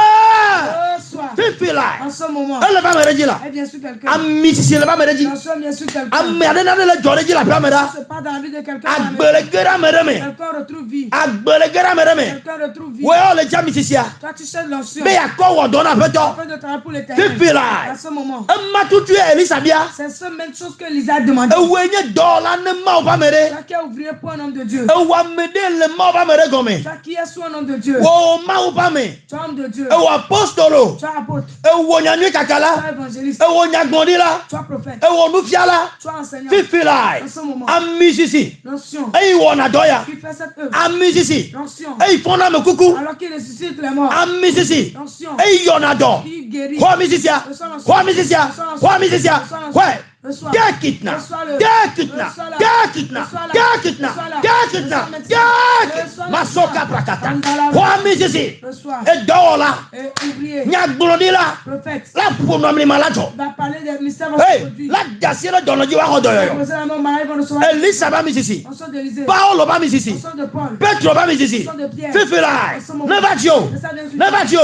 Speaker 1: Fifilai.
Speaker 2: En ce moment,
Speaker 1: Elle va me redire là.
Speaker 2: elle vient sur quelqu'un.
Speaker 1: Misisi elle va me redire.
Speaker 2: L'onction vient sur quelqu'un.
Speaker 1: Amerde na le jore ji la pamera.
Speaker 2: C'est pas dans la vie de quelqu'un.
Speaker 1: Agbelegera mereme.
Speaker 2: Quelqu'un retrouve vie.
Speaker 1: Agbelegera mereme.
Speaker 2: Quelqu'un retrouve vie.
Speaker 1: We o le jam misisia.
Speaker 2: Toi, tu cherches l'onction.
Speaker 1: Be yakko wo dona peto.
Speaker 2: Afin de travailler pour l'éternel.
Speaker 1: Fifilai.
Speaker 2: À ce moment,
Speaker 1: Ma tu tu Elisabia.
Speaker 2: c'est la même chose que Lisa a demandé.
Speaker 1: E wenye dola ne ma o pamere.
Speaker 2: Toi qui es ouvrier pour un homme de Dieu.
Speaker 1: E wa mede le ma o pamere gome.
Speaker 2: Toi qui es sous un homme de Dieu.
Speaker 1: Wo ma o pame.
Speaker 2: Tu es homme de Dieu.
Speaker 1: E wa apostolo.
Speaker 2: Tu es apôtre.
Speaker 1: E wo nyanu
Speaker 2: Tu es
Speaker 1: kakala.
Speaker 2: évangéliste.
Speaker 1: E wo nyagbondi la.
Speaker 2: Tu es prophète.
Speaker 1: E wo nufiala.
Speaker 2: Tu es enseignant.
Speaker 1: Fifilai.
Speaker 2: En ce moment,
Speaker 1: Amisisi.
Speaker 2: l'onction
Speaker 1: E wo na doya.
Speaker 2: qui fait cette œuvre.
Speaker 1: Amisisi.
Speaker 2: L'onction.
Speaker 1: E fona me kuku.
Speaker 2: Alors qu'il ressuscite les morts.
Speaker 1: Amisisi.
Speaker 2: L'onction
Speaker 1: E yonado.
Speaker 2: qui guérit.
Speaker 1: Kwa misisia. Kwa misisia. Kwa misisia. Ouais.
Speaker 2: Reçois.
Speaker 1: Gekitna.
Speaker 2: Reçois-le.
Speaker 1: Gekitna.
Speaker 2: Reçois-la.
Speaker 1: Gekitna.
Speaker 2: Reçois-la.
Speaker 1: Gekitna.
Speaker 2: Reçois-la.
Speaker 1: Gekitna.
Speaker 2: Reçois-la.
Speaker 1: Gekitna.
Speaker 2: Reçois-la.
Speaker 1: Masoka prakata.
Speaker 2: Reçois-la.
Speaker 1: Kwa misisi.
Speaker 2: Reçois.
Speaker 1: E dola.
Speaker 2: Et ouvrier.
Speaker 1: Nyagblodi la.
Speaker 2: Prophète.
Speaker 1: La pounomli malajo.
Speaker 2: Va parler des mystères
Speaker 1: Hey,
Speaker 2: aujourd'hui.
Speaker 1: la dasiera donoji wa hodoyo.
Speaker 2: Poser la main au mari, ils vont recevoir.
Speaker 1: Elisa ba misisi.
Speaker 2: L'onction d'Élysée.
Speaker 1: Paolo ba misisi.
Speaker 2: L'onction de Paul.
Speaker 1: Petro ba misisi.
Speaker 2: L'onction de Pierre.
Speaker 1: Fifilai.
Speaker 2: En ce moment.
Speaker 1: Nevatio.
Speaker 2: Nevatio.
Speaker 1: Nevatio.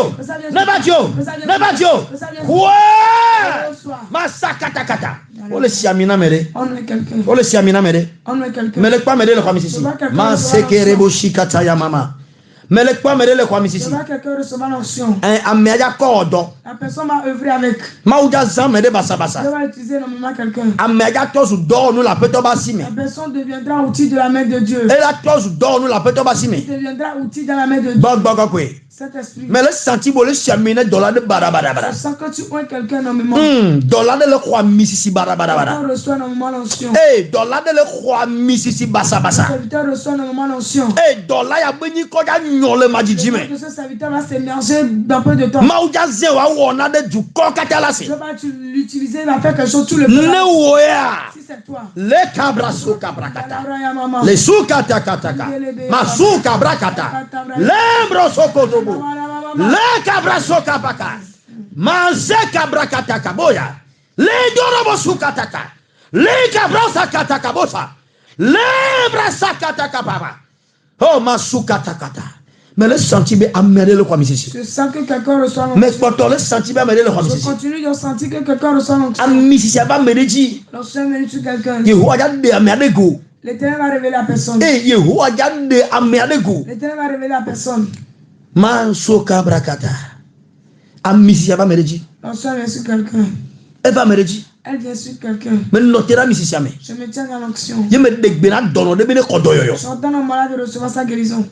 Speaker 2: Nevatio.
Speaker 1: Nevatio.
Speaker 2: Nevatio.
Speaker 1: Nevatio.
Speaker 2: Nevatio.
Speaker 1: Ouais.
Speaker 2: Reçois.
Speaker 1: Masakata kata. Ole siamina mere.
Speaker 2: On est quelqu'un.
Speaker 1: Ole siamina mere.
Speaker 2: On est quelqu'un.
Speaker 1: Melek pa mere le kwa misisi. Masekerebo shikata ya mama. Melek pa mere le kwa
Speaker 2: Je
Speaker 1: misisi.
Speaker 2: vois quelqu'un recevoir l'onction.
Speaker 1: Ameya kodo.
Speaker 2: La personne va œuvrer avec.
Speaker 1: Mauja zan mere basa
Speaker 2: Je
Speaker 1: basa.
Speaker 2: vais utiliser normalement quelqu'un.
Speaker 1: Ameya tosu do nous la peto basime.
Speaker 2: La personne deviendra outil de la main de Dieu.
Speaker 1: Et la tosu do nous la peto basime.
Speaker 2: Il deviendra outil dans la main de Dieu.
Speaker 1: Bog kwe.
Speaker 2: Cet esprit.
Speaker 1: Mais le senti bole siamina dollar de barabara.
Speaker 2: Je sens que tu oins quelqu'un normalement.
Speaker 1: Dollar de le kwa misisi barabara.
Speaker 2: On reçoit normalement l'onction.
Speaker 1: Eh, dollar de le kwa misisi basa
Speaker 2: Le
Speaker 1: basa.
Speaker 2: serviteur reçoit normalement l'onction.
Speaker 1: Eh, dollar ya beni ko ja nyole majijime.
Speaker 2: Que ce serviteur va s'émerger dans peu de temps.
Speaker 1: Mauja ze wa wona de du ko katala se.
Speaker 2: Je vais l'utiliser, il va faire quelque chose, tout le
Speaker 1: Ne
Speaker 2: monde.
Speaker 1: woya.
Speaker 2: Si c'est toi.
Speaker 1: Le cabra suka brakata.
Speaker 2: Alléluia, maman.
Speaker 1: Le suka takataka. Masuka brakata. Lembro sokozobo. Le cabra soka baka. Manze cabra kataka boya. Le dorobo suka taka. Le cabra sakataka bosa. Le brasakataka baba. Oh masuka takata. Mais le sentiment a mêlé le quoi misisi.
Speaker 2: Je sens que quelqu'un reçoit
Speaker 1: Mais
Speaker 2: l'onction.
Speaker 1: quand le sentiment a mêlé le quoi
Speaker 2: Je
Speaker 1: misisi.
Speaker 2: continue de sentir que quelqu'un reçoit l'onction.
Speaker 1: A misisi ba mereji.
Speaker 2: L'onction mérite sur quelqu'un.
Speaker 1: Yehowa ya de amedego.
Speaker 2: L'Éternel va révéler la personne.
Speaker 1: Eh Yehowa ya de amedego.
Speaker 2: L'Éternel va révéler la personne.
Speaker 1: Mansoka brakata. A misisi ba mereji.
Speaker 2: L'onction vient sur quelqu'un.
Speaker 1: E ba mereji.
Speaker 2: Elle vient sur quelqu'un.
Speaker 1: Mais notera misisi ame.
Speaker 2: Je me tiens dans l'onction.
Speaker 1: Ye me degbena dono de bene kodoyoyo.
Speaker 2: J'entends le malade de recevoir sa guérison.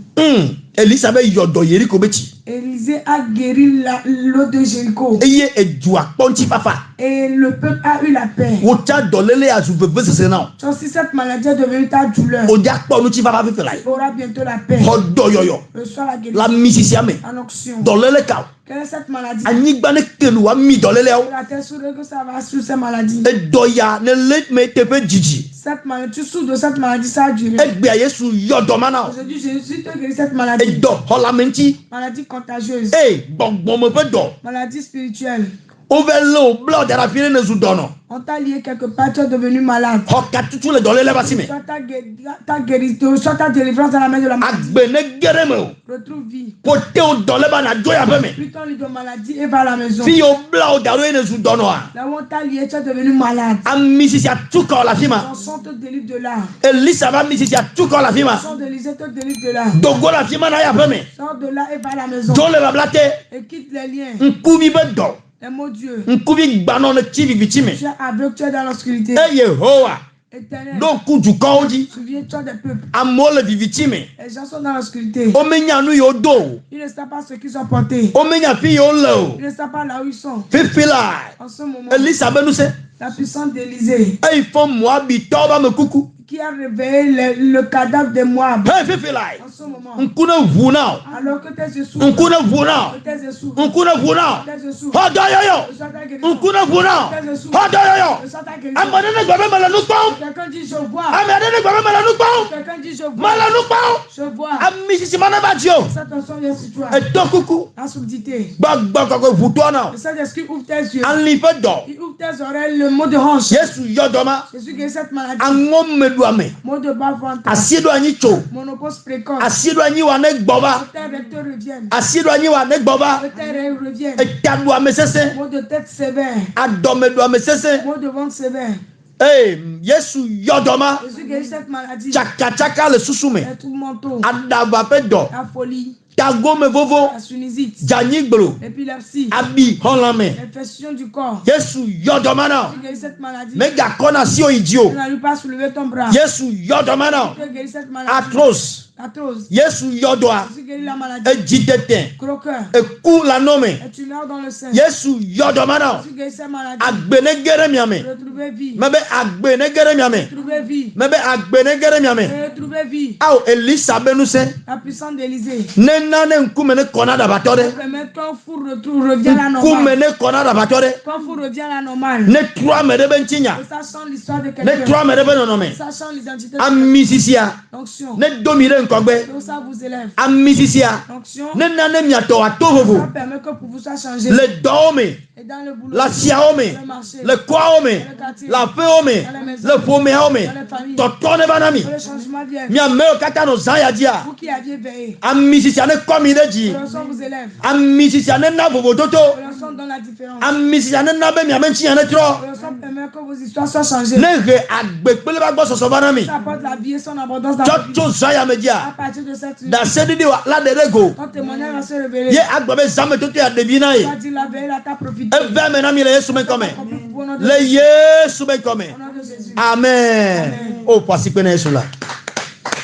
Speaker 1: Elisabeth yodo yeriko beti.
Speaker 2: Élisée a guéri l'eau de Jéricho.
Speaker 1: Eye edua ponti papa.
Speaker 2: Et le peuple a eu la paix.
Speaker 1: Wota dolele azuveve sesena.
Speaker 2: Si cette maladie est devenue ta douleur,
Speaker 1: Odia ponu ti papa fefela.
Speaker 2: tu auras bientôt la paix.
Speaker 1: Kodoyoyo.
Speaker 2: Reçois la guérison.
Speaker 1: La misisi ame.
Speaker 2: En onction.
Speaker 1: Dolele ka.
Speaker 2: Quelle est cette maladie?
Speaker 1: Anyigba ne kelu wa mi dolele o.
Speaker 2: La terre souffre que ça va sur cette maladie.
Speaker 1: Edoya ne let me tepe jiji.
Speaker 2: Cette maladie, tu souffres de cette maladie, ça a duré.
Speaker 1: Egbe Yesu yodo mana.
Speaker 2: Aujourd'hui, Jésus te guérit cette maladie.
Speaker 1: Edo holamenti.
Speaker 2: Maladie contagieuse.
Speaker 1: Bonbon me pe do.
Speaker 2: Maladie spirituelle.
Speaker 1: Overlo blood da fine ne zudono.
Speaker 2: On t'a lié quelque part, tu es devenu malade.
Speaker 1: Hokatutu le dolele basime.
Speaker 2: Soit ta guérison, soit ta délivrance dans la main de la maladie.
Speaker 1: Agbe ne gereme.
Speaker 2: Retrouve vie.
Speaker 1: Pote o dole ba na joya beme.
Speaker 2: Plus ton lit de maladie et va à la maison.
Speaker 1: Fi o blood da ro ne zudono a.
Speaker 2: Là où on t'a lié, tu es devenu malade.
Speaker 1: Amisi a tuka la fima.
Speaker 2: Ton sang te délivre de là.
Speaker 1: Elisa va misi a tuka la fima.
Speaker 2: Ton sang d'Élysée te délivre de là.
Speaker 1: Dogo la fima na ya beme.
Speaker 2: Sors de là et va à la maison.
Speaker 1: Jole ba blate.
Speaker 2: Et quitte les liens.
Speaker 1: Nkubi be do.
Speaker 2: Et mon Dieu.
Speaker 1: Nkubi gbano ne chibi vitime.
Speaker 2: Tu es aveugle, tu es dans l'obscurité.
Speaker 1: E Yehowa.
Speaker 2: Éternel.
Speaker 1: Donc kuju kaoji.
Speaker 2: Souviens-toi des peuples.
Speaker 1: Amole vitime.
Speaker 2: Les gens sont dans l'obscurité.
Speaker 1: Omenya nu yo do.
Speaker 2: Ils ne savent pas ce qu'ils ont porté.
Speaker 1: Omenya fi yo lo.
Speaker 2: Ils ne savent pas là où ils sont.
Speaker 1: Fifila.
Speaker 2: En ce moment,
Speaker 1: Elisa be nu se.
Speaker 2: la puissance d'Élysée
Speaker 1: E fo moabi to ba me kuku.
Speaker 2: qui a réveillé le cadavre de Moab.
Speaker 1: Hey, Fifilai.
Speaker 2: En ce moment.
Speaker 1: On connaît vous now.
Speaker 2: Alors que tes yeux s'ouvrent.
Speaker 1: On connaît vous now.
Speaker 2: Que tes yeux s'ouvrent.
Speaker 1: On connaît vous now.
Speaker 2: Que tes yeux s'ouvrent.
Speaker 1: Oh, d'ailleurs.
Speaker 2: Que ta guérison.
Speaker 1: On connaît vous now.
Speaker 2: Que tes yeux s'ouvrent.
Speaker 1: Oh, d'ailleurs.
Speaker 2: Que ta guérison.
Speaker 1: Amadene gbabe malanou pao.
Speaker 2: Quelqu'un dit je vois.
Speaker 1: Amadene gbabe malanou pao.
Speaker 2: Quelqu'un dit je vois.
Speaker 1: Malanou pao.
Speaker 2: Je vois.
Speaker 1: Amisi si mana badio.
Speaker 2: Cette personne vient sur toi.
Speaker 1: Et ton coucou.
Speaker 2: En subtilité.
Speaker 1: Bagba kako vous toi now.
Speaker 2: Le Saint-Esprit ouvre tes yeux.
Speaker 1: En lipe do.
Speaker 2: Il ouvre tes oreilles, le mot de hanche.
Speaker 1: Yesu yodoma.
Speaker 2: Jésus guérit cette maladie.
Speaker 1: Angom meduame.
Speaker 2: Mot de bas-ventre.
Speaker 1: Asiedo anyi cho.
Speaker 2: Monopause précoce.
Speaker 1: Asiedo anyi wane gboba.
Speaker 2: Que tes recteurs reviennent.
Speaker 1: Asiedo anyi wane gboba.
Speaker 2: Que tes rêves reviennent.
Speaker 1: Etadu amesese.
Speaker 2: Mot de tête sévère.
Speaker 1: Adome do amesese.
Speaker 2: Mot de ventre sévère.
Speaker 1: Eh, Yesu yodoma.
Speaker 2: Jésus guérit cette maladie.
Speaker 1: Chaka chaka le susume.
Speaker 2: Et tout manteau.
Speaker 1: Adaba pedo.
Speaker 2: La folie.
Speaker 1: Tagome vovo.
Speaker 2: La sinusite.
Speaker 1: Janyigbro.
Speaker 2: L'épilepsie.
Speaker 1: Abi holame.
Speaker 2: L'infection du corps.
Speaker 1: Yesu yodoma na.
Speaker 2: Jésus guérit cette maladie.
Speaker 1: Mega kona sio idio.
Speaker 2: Tu n'arrives pas à soulever ton bras.
Speaker 1: Yesu yodoma na.
Speaker 2: Jésus guérit cette maladie.
Speaker 1: Arthrose.
Speaker 2: Arthrose.
Speaker 1: Yesu yodoa.
Speaker 2: Jésus guérit la maladie.
Speaker 1: Ejitete.
Speaker 2: Croqueur.
Speaker 1: Eku la nome.
Speaker 2: Et tu meurs dans le sein.
Speaker 1: Yesu yodoma na.
Speaker 2: Jésus guérit cette maladie.
Speaker 1: Agbenegere miame.
Speaker 2: Retrouver vie.
Speaker 1: Mebe agbenegere miame.
Speaker 2: Retrouver vie.
Speaker 1: Mebe agbenegere miame.
Speaker 2: Retrouver vie.
Speaker 1: Aw Elisa benuse.
Speaker 2: La puissance d'Élysée.
Speaker 1: Nenane nkumene kona da batore.
Speaker 2: Permet ton four revient à la normale.
Speaker 1: Kumene kona da batore.
Speaker 2: Ton four revient à la normale.
Speaker 1: Ne trois mede benchinya.
Speaker 2: Et sachant l'histoire de
Speaker 1: Ne
Speaker 2: quelqu'un.
Speaker 1: trois mede benonome.
Speaker 2: Sachant l'identité de quelqu'un.
Speaker 1: Amisisia.
Speaker 2: L'onction.
Speaker 1: Ne domire nkogbe.
Speaker 2: Donc ça vous élève.
Speaker 1: Amisisia.
Speaker 2: L'onction.
Speaker 1: Ne nane miato atovovo.
Speaker 2: Ça permet que pour vous ça changer.
Speaker 1: Le dome.
Speaker 2: Et dans le boulot.
Speaker 1: La siaome.
Speaker 2: Le marché.
Speaker 1: Le kwaome. La peome. Le pomeome. Totone banami.
Speaker 2: Le changement vient.
Speaker 1: Miameo kata no zaya dia.
Speaker 2: Vous qui aviez veillé.
Speaker 1: Amisisia ne komideji.
Speaker 2: L'onction vous élève.
Speaker 1: Amisisia ne na vovo toto.
Speaker 2: L'onction donne la différence.
Speaker 1: Amisisia ne na be miamenchi ne tro.
Speaker 2: L'onction permet que vos histoires soient changées.
Speaker 1: Ne re agbekpele ba gbo soso banami.
Speaker 2: Ça apporte la vie et son abondance dans votre vie.
Speaker 1: Chocho zaya
Speaker 2: À
Speaker 1: media.
Speaker 2: partir de cette nuit,
Speaker 1: Da sedidi wa la derego.
Speaker 2: ton témoignage va se révéler.
Speaker 1: Ye agbabe zame toto ya debina
Speaker 2: Tu
Speaker 1: ye.
Speaker 2: vas dire la veille, là, t'as profité.
Speaker 1: Eve menami le Yesu men kome.
Speaker 2: Au nom de
Speaker 1: Le Yesu men kome.
Speaker 2: au nom de Jésus.
Speaker 1: Amen. Oh, pasi pene Yesu la.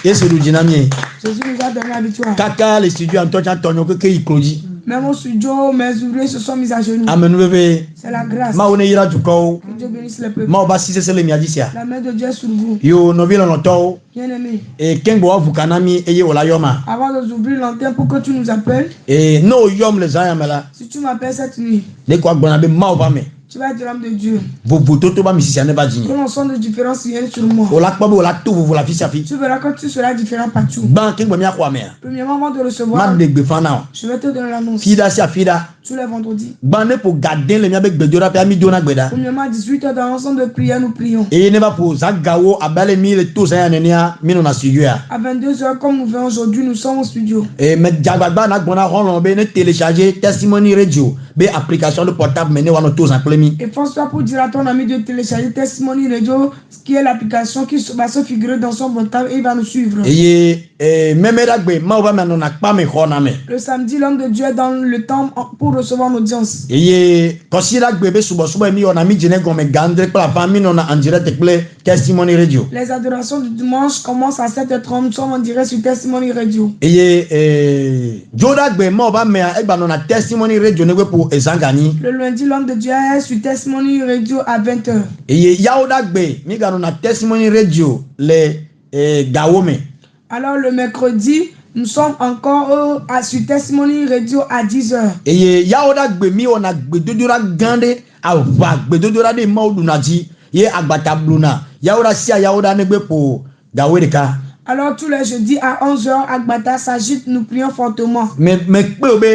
Speaker 1: Yesu du jinami.
Speaker 2: Jésus nous a donné la victoire.
Speaker 1: Kaka le studio antocha tonyo ke ikloji.
Speaker 2: Même au studio, mes ouvriers se sont mis à genoux.
Speaker 1: Amen bebe.
Speaker 2: C'est la grâce.
Speaker 1: Ma one yira juko.
Speaker 2: Que Dieu bénisse le peuple.
Speaker 1: Ma oba sise sele mi adisia.
Speaker 2: La main de Dieu est sur vous.
Speaker 1: Yo novela noto.
Speaker 2: Bien-aimé,
Speaker 1: E kengbo wa vukanami eye wala yoma.
Speaker 2: avant d'ouvrir l'antenne pour que tu nous appelles,
Speaker 1: E no yom le zaya mela.
Speaker 2: si tu m'appelles cette nuit,
Speaker 1: De kwa gbona be ma oba me.
Speaker 2: tu vas être l'homme de Dieu.
Speaker 1: Bobo toto ba misisia ne ba
Speaker 2: Que
Speaker 1: jinye.
Speaker 2: l'on sent de différence vienne sur moi.
Speaker 1: Ola kpabo ola to vovo la fisi afi.
Speaker 2: Tu verras que tu seras différent partout.
Speaker 1: Ban kengbo mi akwa me.
Speaker 2: Premièrement, avant de
Speaker 1: Ma
Speaker 2: recevoir,
Speaker 1: de gbe fana.
Speaker 2: je vais te donner l'annonce.
Speaker 1: Fida si afida.
Speaker 2: Tous les vendredis.
Speaker 1: Ban ne po garder le mi abe gbedora pe ami dona gbeda.
Speaker 2: Premièrement, à 18h dans l'ensemble de prière, nous prions.
Speaker 1: E ne ba po zagawo abale mi le to zaya nenia mino na studio ya.
Speaker 2: À 22h, comme nous faisons aujourd'hui, nous sommes au studio.
Speaker 1: Et me diagbagba na gbona ron be ne télécharger testimony radio be application de portable mene wa no to zan plemi.
Speaker 2: Et force-toi pour dire à ton ami de télécharger Testimony Radio, ce qui est l'application qui va se figurer dans son portable et il va nous suivre.
Speaker 1: Et même dagbe ma oba me no na kpa me khona me.
Speaker 2: Le samedi, l'homme de Dieu est dans le temps pour recevoir une audience.
Speaker 1: Et kosi dagbe be subo mi ona mi jene gome gandre pla famille no na en direct play testimony radio.
Speaker 2: Les adorations du dimanche commencent à 7h30. Nous sommes en direct sur Testimony Radio.
Speaker 1: Et jodagbe ma oba me egba no na testimony radio ne pour ezangani.
Speaker 2: Le lundi, l'homme de Dieu est sur Testimony Radio à 20h.
Speaker 1: Et yaodagbe mi ga no na testimony radio le gawome.
Speaker 2: Alors le mercredi, nous sommes encore sur Testimony Radio à 10h.
Speaker 1: Et yaodagbe mi ona gbedodora gande ava gbedodora de maudunaji ye agbata bluna yaoda sia yaoda negbe pour gawedeka.
Speaker 2: Alors tous les jeudis à 11h, Agbata s'agite, nous prions fortement.
Speaker 1: Mais peobe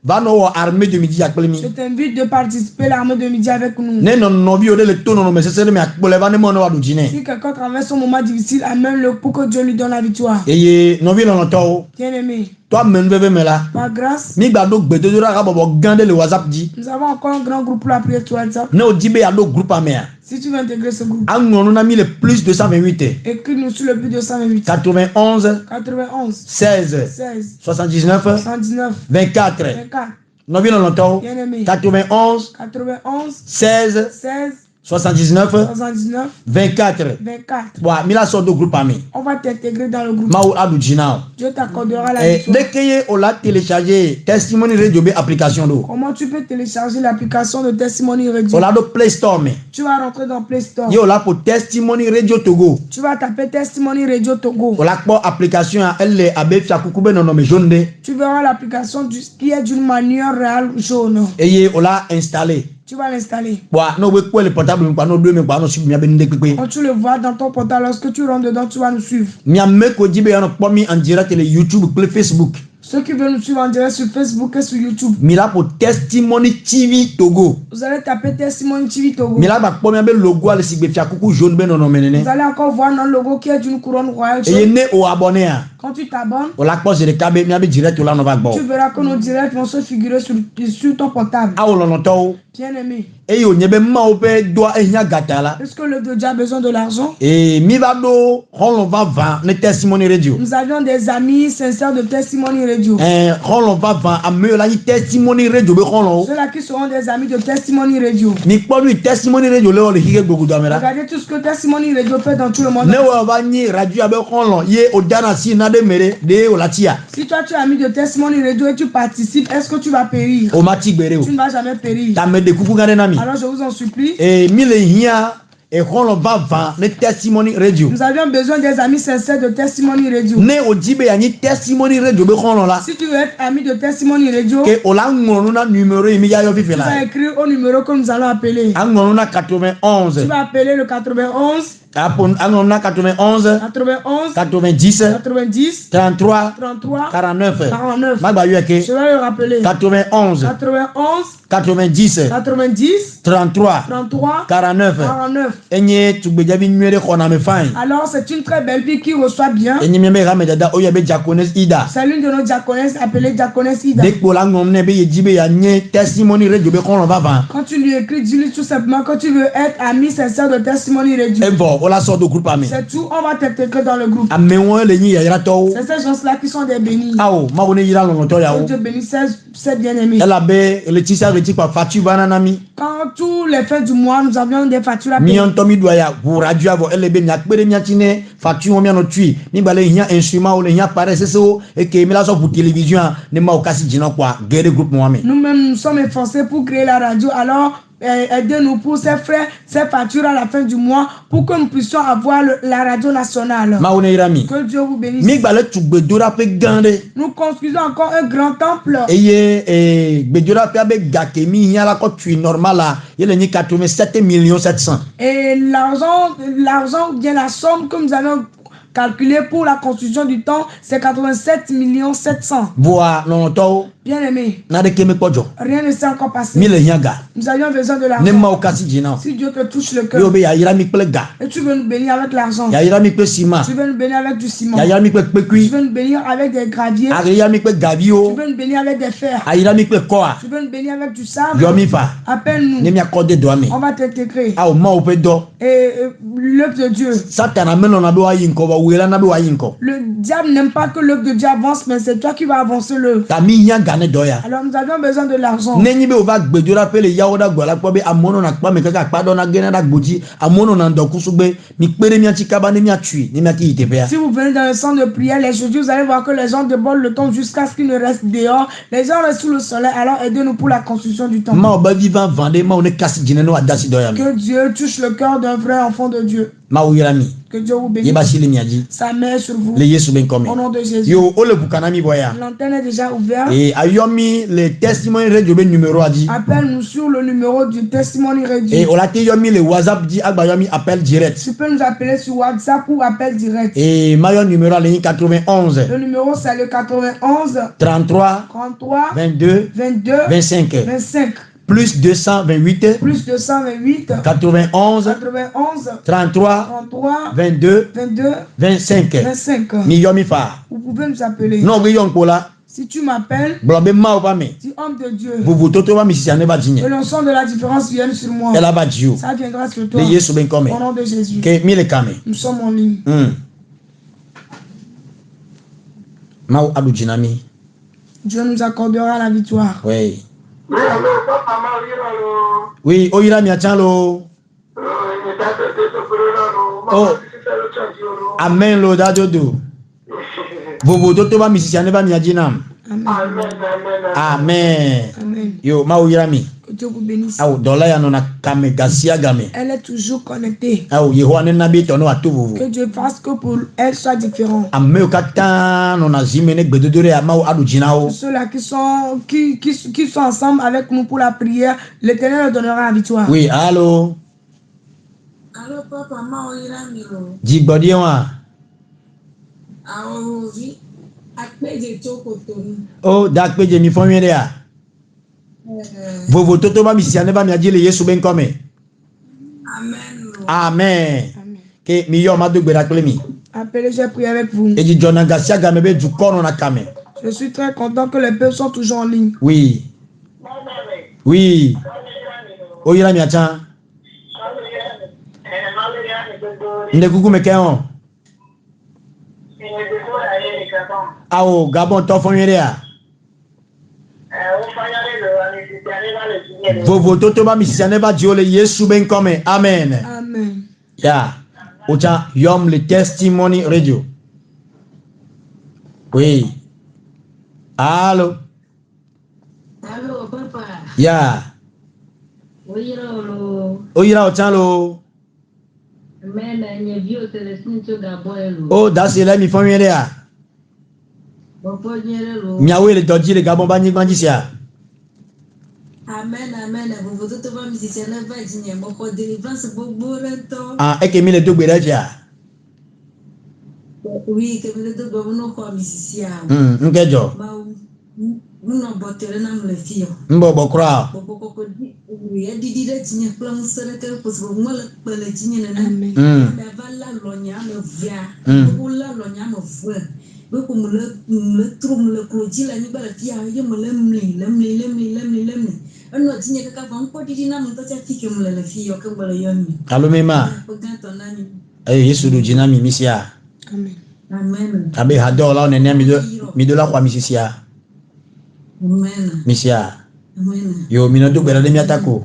Speaker 1: va no armée de midi akplemi.
Speaker 2: Je t'invite de participer à l'armée de midi avec nous.
Speaker 1: Ne non vi ode le tono no mesesere me akpole va ne mo no wa dujine.
Speaker 2: Si quelqu'un traverse un moment difficile, amène-le pour que Dieu lui donne la victoire.
Speaker 1: Et no vi no to
Speaker 2: Bien-aimé,
Speaker 1: toi men bebe me la.
Speaker 2: par grâce,
Speaker 1: Mi gba do gbedodora ga bobo gande le WhatsApp di.
Speaker 2: nous avons encore un grand groupe pour la prière sur WhatsApp.
Speaker 1: Ne odibe ya do groupe amea.
Speaker 2: Si tu veux intégrer ce groupe,
Speaker 1: Angonu na mi le plus 228
Speaker 2: écris-nous sur le but 228
Speaker 1: 91
Speaker 2: 91
Speaker 1: 16
Speaker 2: 16
Speaker 1: 79
Speaker 2: 119
Speaker 1: 24.
Speaker 2: 24.
Speaker 1: No vi no to
Speaker 2: Bien-aimé,
Speaker 1: 91
Speaker 2: 91
Speaker 1: 16
Speaker 2: 16
Speaker 1: 79
Speaker 2: 79
Speaker 1: 24
Speaker 2: 24.
Speaker 1: wa mila so do groupe ami
Speaker 2: On va t'intégrer dans le groupe.
Speaker 1: ma adu jinao
Speaker 2: Dieu t'accordera la
Speaker 1: dès
Speaker 2: victoire.
Speaker 1: que on l'a téléchargé testimony radio be application do
Speaker 2: Comment tu peux télécharger l'application de Testimony Radio?
Speaker 1: on l'a do Play Store mais
Speaker 2: Tu vas rentrer dans Play Store.
Speaker 1: yo là pour testimony radio Togo
Speaker 2: Tu vas taper Testimony Radio Togo.
Speaker 1: on l'a pour application elle est abe fia kukube non mais jaune de
Speaker 2: Tu verras l'application qui est d'une manière réelle jaune.
Speaker 1: et on l'a installé.
Speaker 2: Tu vas l'installer.
Speaker 1: No we quoi le portable me no deux me no si mi abende pepe.
Speaker 2: Quand tu le vois dans ton portable, lorsque tu rentres dedans, tu vas nous suivre.
Speaker 1: Mi amme ko jibe ya no pomi en direct le YouTube, le Facebook.
Speaker 2: Ceux qui veulent nous suivre en direct sur Facebook et sur YouTube.
Speaker 1: Mi là pour Testimony TV Togo.
Speaker 2: Vous allez taper Testimony TV Togo.
Speaker 1: Mi là ba pomi abe logo ale si be fia kuku jaune be no menene.
Speaker 2: Vous allez encore voir notre logo qui est d'une couronne royale.
Speaker 1: Et ne o abonné a.
Speaker 2: Quand tu t'abonnes,
Speaker 1: O la pose de cabe mi abe direct là no va gbo.
Speaker 2: tu verras que nos directs vont se figurer sur ton portable.
Speaker 1: A o lo to.
Speaker 2: Bien aimé.
Speaker 1: Et yo nyebe ma o pe doa e nya gata la.
Speaker 2: Est-ce que le Dieu a besoin de l'argent?
Speaker 1: Et mi va do on va vendre le Testimony Radio.
Speaker 2: Nous avions des amis sincères de Testimony Radio.
Speaker 1: On va vendre a me la Testimony Radio be on.
Speaker 2: Ceux-là qui seront des amis de Testimony Radio.
Speaker 1: Mi po lui Testimony Radio le o le hige gogu do mera.
Speaker 2: Regardez tout ce que Testimony Radio fait dans tout le monde.
Speaker 1: Ne wa va ni radio abe on ye o dana si na de mere de o la tia.
Speaker 2: Si toi tu es ami de Testimony Radio et tu participes, est-ce que tu vas périr?
Speaker 1: O mati gbere o.
Speaker 2: Tu ne vas jamais périr.
Speaker 1: Ta me de kuku ngane nami.
Speaker 2: Alors je vous en supplie.
Speaker 1: Et mi le hia et on va vendre le Testimony Radio.
Speaker 2: Nous avions besoin des amis sincères de Testimony Radio.
Speaker 1: Ne o jibe ya ni Testimony Radio be on la.
Speaker 2: Si tu veux être ami de Testimony Radio,
Speaker 1: Que o la ngonu na numéro mi ya yo fi
Speaker 2: tu vas
Speaker 1: la.
Speaker 2: écrire au numéro que nous allons appeler.
Speaker 1: Angonu na 91.
Speaker 2: Tu vas appeler le 91,
Speaker 1: Angonu na 91
Speaker 2: 91,
Speaker 1: 90
Speaker 2: 90,
Speaker 1: 33
Speaker 2: 33,
Speaker 1: 49.
Speaker 2: 49.
Speaker 1: Ma ba yo ke
Speaker 2: Je vais le rappeler.
Speaker 1: 91
Speaker 2: 91,
Speaker 1: 90
Speaker 2: 90,
Speaker 1: 33
Speaker 2: 33,
Speaker 1: 49.
Speaker 2: 49.
Speaker 1: Enye tugbejabi nwere kona me fine.
Speaker 2: Alors c'est une très belle fille qui reçoit bien.
Speaker 1: Enye me ra me dada oya be jacones ida.
Speaker 2: C'est l'une de nos diaconesses appelée diaconesse Ida.
Speaker 1: Dès que la ngomne be jibe ya nye Testimony Radio be kon va va.
Speaker 2: Quand tu lui écris, dis-lui tout simplement que tu veux être ami sincère de Testimony Radio.
Speaker 1: E bon, on la sort de groupe ami.
Speaker 2: C'est tout, on va t'intégrer dans le groupe.
Speaker 1: Ame won le nyi ya ira to.
Speaker 2: C'est ces gens-là qui sont des bénis.
Speaker 1: Awo, ma woni ira lo to ya
Speaker 2: Que
Speaker 1: o.
Speaker 2: Dieu bénisse ces bien-aimés.
Speaker 1: Elle a be le tisa reti pa fatu banana mi.
Speaker 2: Quand tous les fins du mois, nous avions des factures à payer.
Speaker 1: Mi on to mi doya bu radio avo elle be nya pere mi atine fatu o mi no tui. Ni bale hia instrument o le hia pare seso e ke mi la so pour télévision ne ma o kasi jina kwa gere groupe mo ami.
Speaker 2: Nous-mêmes, nous sommes efforcés pour créer la radio. Alors, aidez-nous pour ces frais, ces factures à la fin du mois pour que nous puissions avoir la radio nationale.
Speaker 1: Ma woni ira mi.
Speaker 2: Que Dieu vous bénisse.
Speaker 1: Mi gbale tugbedora pe gande.
Speaker 2: Nous construisons encore un grand temple.
Speaker 1: Eye gbedora pe abe gake mi hia la ko tui normal la. Yele ni 87 millions 700.
Speaker 2: Et l'argent, bien la somme que nous avons calculée pour la construction du temps, c'est 87 700 000.
Speaker 1: Boa non to
Speaker 2: Bien aimé,
Speaker 1: na de keme kojo.
Speaker 2: rien ne s'est encore passé.
Speaker 1: Mi le hia ga.
Speaker 2: Nous avions besoin de
Speaker 1: Ne
Speaker 2: l'argent.
Speaker 1: ma o kasi jina.
Speaker 2: Si Dieu te touche le
Speaker 1: Yo
Speaker 2: cœur
Speaker 1: be ya ira mi ple ga.
Speaker 2: et tu veux nous bénir avec l'argent,
Speaker 1: Ya ira mi pe ciment.
Speaker 2: tu veux nous bénir avec du ciment,
Speaker 1: Ya ira mi pe
Speaker 2: tu
Speaker 1: pekui.
Speaker 2: veux nous bénir avec des graviers,
Speaker 1: Ari ya mi pe
Speaker 2: tu
Speaker 1: gavio.
Speaker 2: veux nous bénir avec des fers,
Speaker 1: Ayira mi pe koa.
Speaker 2: tu veux nous bénir avec du sable.
Speaker 1: Yo mi fa. Ne
Speaker 2: Appelle-nous,
Speaker 1: mi accorde do ami.
Speaker 2: on va t'intégrer.
Speaker 1: A o ma o pe do.
Speaker 2: Et l'œuvre de Dieu,
Speaker 1: Satan ameno na be wa yinko ba wela na be wa yinko.
Speaker 2: le diable n'aime pas que l'œuvre de Dieu avance, mais c'est toi qui vas avancer l'œuvre.
Speaker 1: Ta mi nya gane do ya.
Speaker 2: Alors nous avions besoin de l'argent.
Speaker 1: Nenyi be o va gbedora pe le yawo da gbola po be amono na pa me kaka pa do na gene da gboji. Amono na ndoku sugbe. Mi pere mi atikaba ne mi atui. Ni mi aki ite pe ya.
Speaker 2: Si vous venez dans le centre de prière les jeudis, vous allez voir que les gens débordent le temps jusqu'à ce qu'ils ne restent dehors. Les gens restent sous le soleil. Alors aidez-nous pour la construction du temple.
Speaker 1: Ma o ba vivant vendre ma o ne kasi jine no adasi do ya mi.
Speaker 2: Que Dieu touche le cœur d'un vrai enfant de Dieu.
Speaker 1: Ma o yira mi.
Speaker 2: Que Dieu vous
Speaker 1: Ye
Speaker 2: bénisse.
Speaker 1: ba shile mi aji.
Speaker 2: Sa main sur vous.
Speaker 1: Le yesu ben komi.
Speaker 2: Au nom de Jésus.
Speaker 1: Yo o le bukana mi boya.
Speaker 2: L'antenne est déjà ouverte.
Speaker 1: Et ayomi le Testimony Radio be numéro adi.
Speaker 2: Appelle-nous sur le numéro du Testimony
Speaker 1: Et
Speaker 2: Radio.
Speaker 1: on a yomi le WhatsApp dit agba yomi appel direct.
Speaker 2: Tu peux nous appeler sur WhatsApp ou appel direct.
Speaker 1: Et mayo numéro à ligne 91
Speaker 2: Le numéro c'est le 91
Speaker 1: 33
Speaker 2: 33
Speaker 1: 22
Speaker 2: 22
Speaker 1: 25
Speaker 2: 25
Speaker 1: plus 228
Speaker 2: plus 228
Speaker 1: 91
Speaker 2: 91
Speaker 1: 33
Speaker 2: 33
Speaker 1: 22
Speaker 2: 22
Speaker 1: 25
Speaker 2: 25.
Speaker 1: mi yomi fa.
Speaker 2: Vous pouvez nous appeler.
Speaker 1: Non we yon kola
Speaker 2: Si tu m'appelles,
Speaker 1: blobe ma o ba me.
Speaker 2: dis homme de Dieu.
Speaker 1: Vous toto ba mi si ane ba
Speaker 2: Que
Speaker 1: jinye.
Speaker 2: le son de la différence vienne sur moi.
Speaker 1: Elle a ba jiu.
Speaker 2: Ça viendra sur toi.
Speaker 1: Le yesu ben kome.
Speaker 2: Au nom de Jésus.
Speaker 1: Que mi le kame.
Speaker 2: Nous sommes en ligne.
Speaker 1: Ma o adu jinami.
Speaker 2: Dieu nous accordera la victoire.
Speaker 1: Oui. Oui, oyira mi atchan lo.
Speaker 4: Oui,
Speaker 1: Oh. Amen lo dadodo. Vovo toto ba misisi ane ba miajinam. Amen.
Speaker 2: Amen.
Speaker 1: Yo ma uyami.
Speaker 2: Que Dieu vous bénisse.
Speaker 1: Aw dola ya no na kame gasia game.
Speaker 2: Elle est toujours connectée.
Speaker 1: Aw yeho ane na bi tono atu vovo.
Speaker 2: Que Dieu fasse que pour elle soit différent.
Speaker 1: Ame o kata no na zimene gbedodore ya ma o adu jinao.
Speaker 2: Ceux-là qui sont ensemble avec nous pour la prière, l'Éternel leur donnera la victoire.
Speaker 1: Oui, allô.
Speaker 4: Allô papa, ma oyirami lo.
Speaker 1: Jigbodi wa.
Speaker 4: Awo vi akpeje chokotoni.
Speaker 1: Oh, dakpeje mi fon yere ya. Vovo toto ba misisi ane ba miajile Yesu ben kome.
Speaker 4: Amen lo.
Speaker 1: Amen.
Speaker 2: Amen.
Speaker 1: Ke mi yo ma do gbera kle mi.
Speaker 2: Appelez, j'ai prié avec vous.
Speaker 1: Et dit John Gasia game be du kono na kame.
Speaker 2: Je suis très content que les peuples sont toujours en ligne.
Speaker 1: Oui. Oui. Oyira mi acha. Nde kuku me keon. Awo Gabon to fon yere ya. Vovo toto ba misisiane ba diole Yesu ben kome. Amen.
Speaker 2: Amen.
Speaker 1: Ya. Ocha yom le testimony radio. Oui. Allô.
Speaker 4: Allô papa.
Speaker 1: Ya.
Speaker 4: Oyira lo.
Speaker 1: Oyira ocha lo.
Speaker 4: Amen, nye vio Celestine to Gabon lo.
Speaker 1: Oh, that's it. Let me phone you there.
Speaker 4: Bopo nyere lo.
Speaker 1: Miawe le doji le Gabon ba nyigban jisia.
Speaker 4: Amen, amen. Bopo toto ba musicien na va jinye bopo délivrance gbogbo rento.
Speaker 1: Ah, eke mi le do gbere ja.
Speaker 4: Oui, que me le do gbogbo no ko musicien.
Speaker 1: Nkejo.
Speaker 4: Ma no botere na mle fio.
Speaker 1: Mbo bokra.
Speaker 4: Bopo koko oui, didi de jinye plan sere ke posbo mole pele jinye na.
Speaker 2: Amen.
Speaker 4: Da va la lonya me via. Bopo la lonya me vua. Bopo mle trum le koji la ni bala fia ye mle lemli. Ano jinye kaka fa nko didi na mto cha fike mle le fio ke bala yoni.
Speaker 1: Alo mema.
Speaker 4: Pogato nani.
Speaker 1: Eh Yesu do jina mi misia.
Speaker 2: Amen.
Speaker 4: Amen.
Speaker 1: Abe hado la onene mi do la kwa misisia.
Speaker 4: Amen.
Speaker 1: Misia.
Speaker 4: Amen.
Speaker 1: Yo mi no do gbere de mi atako.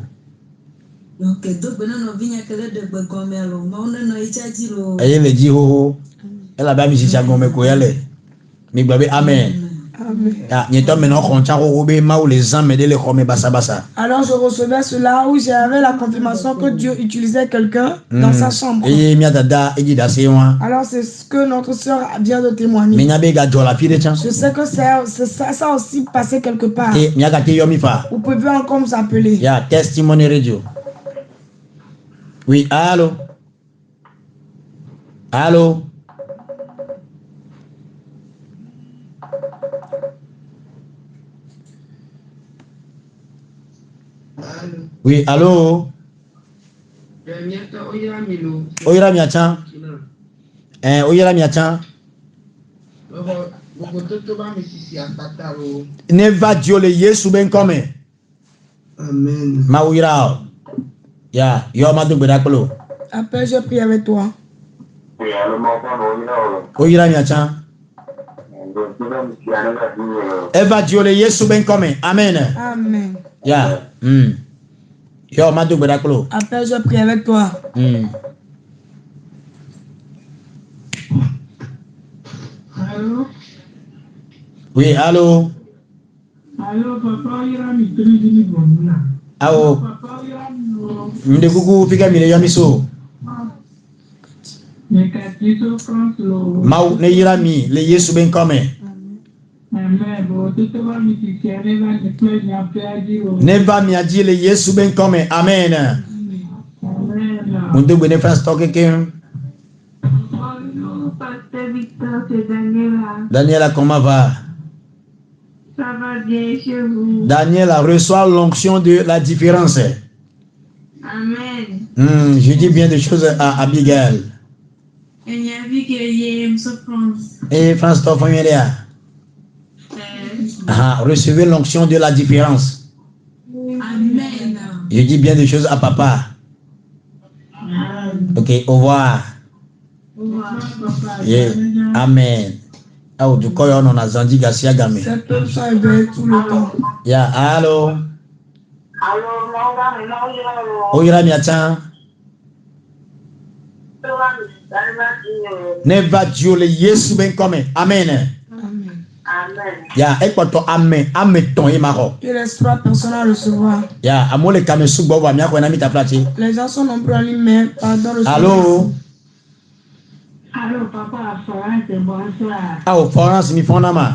Speaker 4: Donc do bena no vinya kele de gbe gomelo, ma ona no ichaji lo.
Speaker 1: Eye le ji ho. Ela ba misisia gome ko yele. Mi gbabe amen.
Speaker 2: Amen.
Speaker 1: Ya nyeto me no koncha ko be ma ou les âmes de le khome basa.
Speaker 2: Alors je recevais cela où j'avais la confirmation que Dieu utilisait quelqu'un dans sa chambre.
Speaker 1: Eye mi adada eji da se wa.
Speaker 2: Alors c'est ce que notre soeur vient de témoigner.
Speaker 1: Mi nyabe ga jola pire chan.
Speaker 2: Je sais que ça a aussi passé quelque part.
Speaker 1: E mi aga te yo mi fa.
Speaker 2: Vous pouvez encore nous appeler.
Speaker 1: Ya testimony radio. Oui, allô. Allô. Oui, allô. Oyira mi achan. Oyira mi achan. Ne va diole Yesu ben kome.
Speaker 3: Amen.
Speaker 1: Ma oyira. Ya, yo ma do gbera klo.
Speaker 2: Appelle, je prie avec toi.
Speaker 1: Oyira mi achan. Eva diole Yesu ben kome. Amen.
Speaker 2: Amen.
Speaker 1: Ya. Yo ma do gbera klo.
Speaker 2: Appelle, je prie avec toi.
Speaker 4: Allô?
Speaker 1: Oui, allô.
Speaker 4: Allô papa ira mi trini bonula.
Speaker 1: Awo.
Speaker 4: Papa ira no.
Speaker 1: Mde kuku fika mi le yo mi so.
Speaker 4: Nekatito France lo.
Speaker 1: Mau ne yira mi le Yesu ben kome.
Speaker 4: Amen. Bo toto ba mi tikere na ne play na peaji lo.
Speaker 1: Ne va mi aji le Yesu ben kome. Amen.
Speaker 4: Amen.
Speaker 1: Mde gbe ne France toke ke.
Speaker 4: Pasteur Victor, c'est Daniela.
Speaker 1: Daniela, comment va?
Speaker 4: Ça va bien chez vous.
Speaker 1: Daniela reçoit l'onction de la différence.
Speaker 4: Amen.
Speaker 1: Je dis bien des choses à Abigail.
Speaker 4: Et il y a vu qu'il y a une France.
Speaker 1: Et France, toi, recevez l'onction de la différence.
Speaker 4: Amen.
Speaker 1: Je dis bien des choses à papa. Ok, au revoir. Yeah. Amen. Oh, du coup, on a Zandi Garcia Game.
Speaker 2: Cette peuple sont éveillés tout le temps.
Speaker 1: Yeah, allô.
Speaker 5: Allô,
Speaker 1: Oyira mi achan. Never Julie Yesu ben come. Amen.
Speaker 4: Amen.
Speaker 1: Ya, ekpoto amen. Amen ton imaro.
Speaker 2: Il reste 3 personnes à recevoir.
Speaker 1: Ya, amole kame subo wa miako na mita plati.
Speaker 2: Les gens sont nombreux en ligne, mais pardon recevoir.
Speaker 1: Allô?
Speaker 4: Allô, papa, Florence, bonsoir.
Speaker 1: Ah, oh, Florence, mi fonama.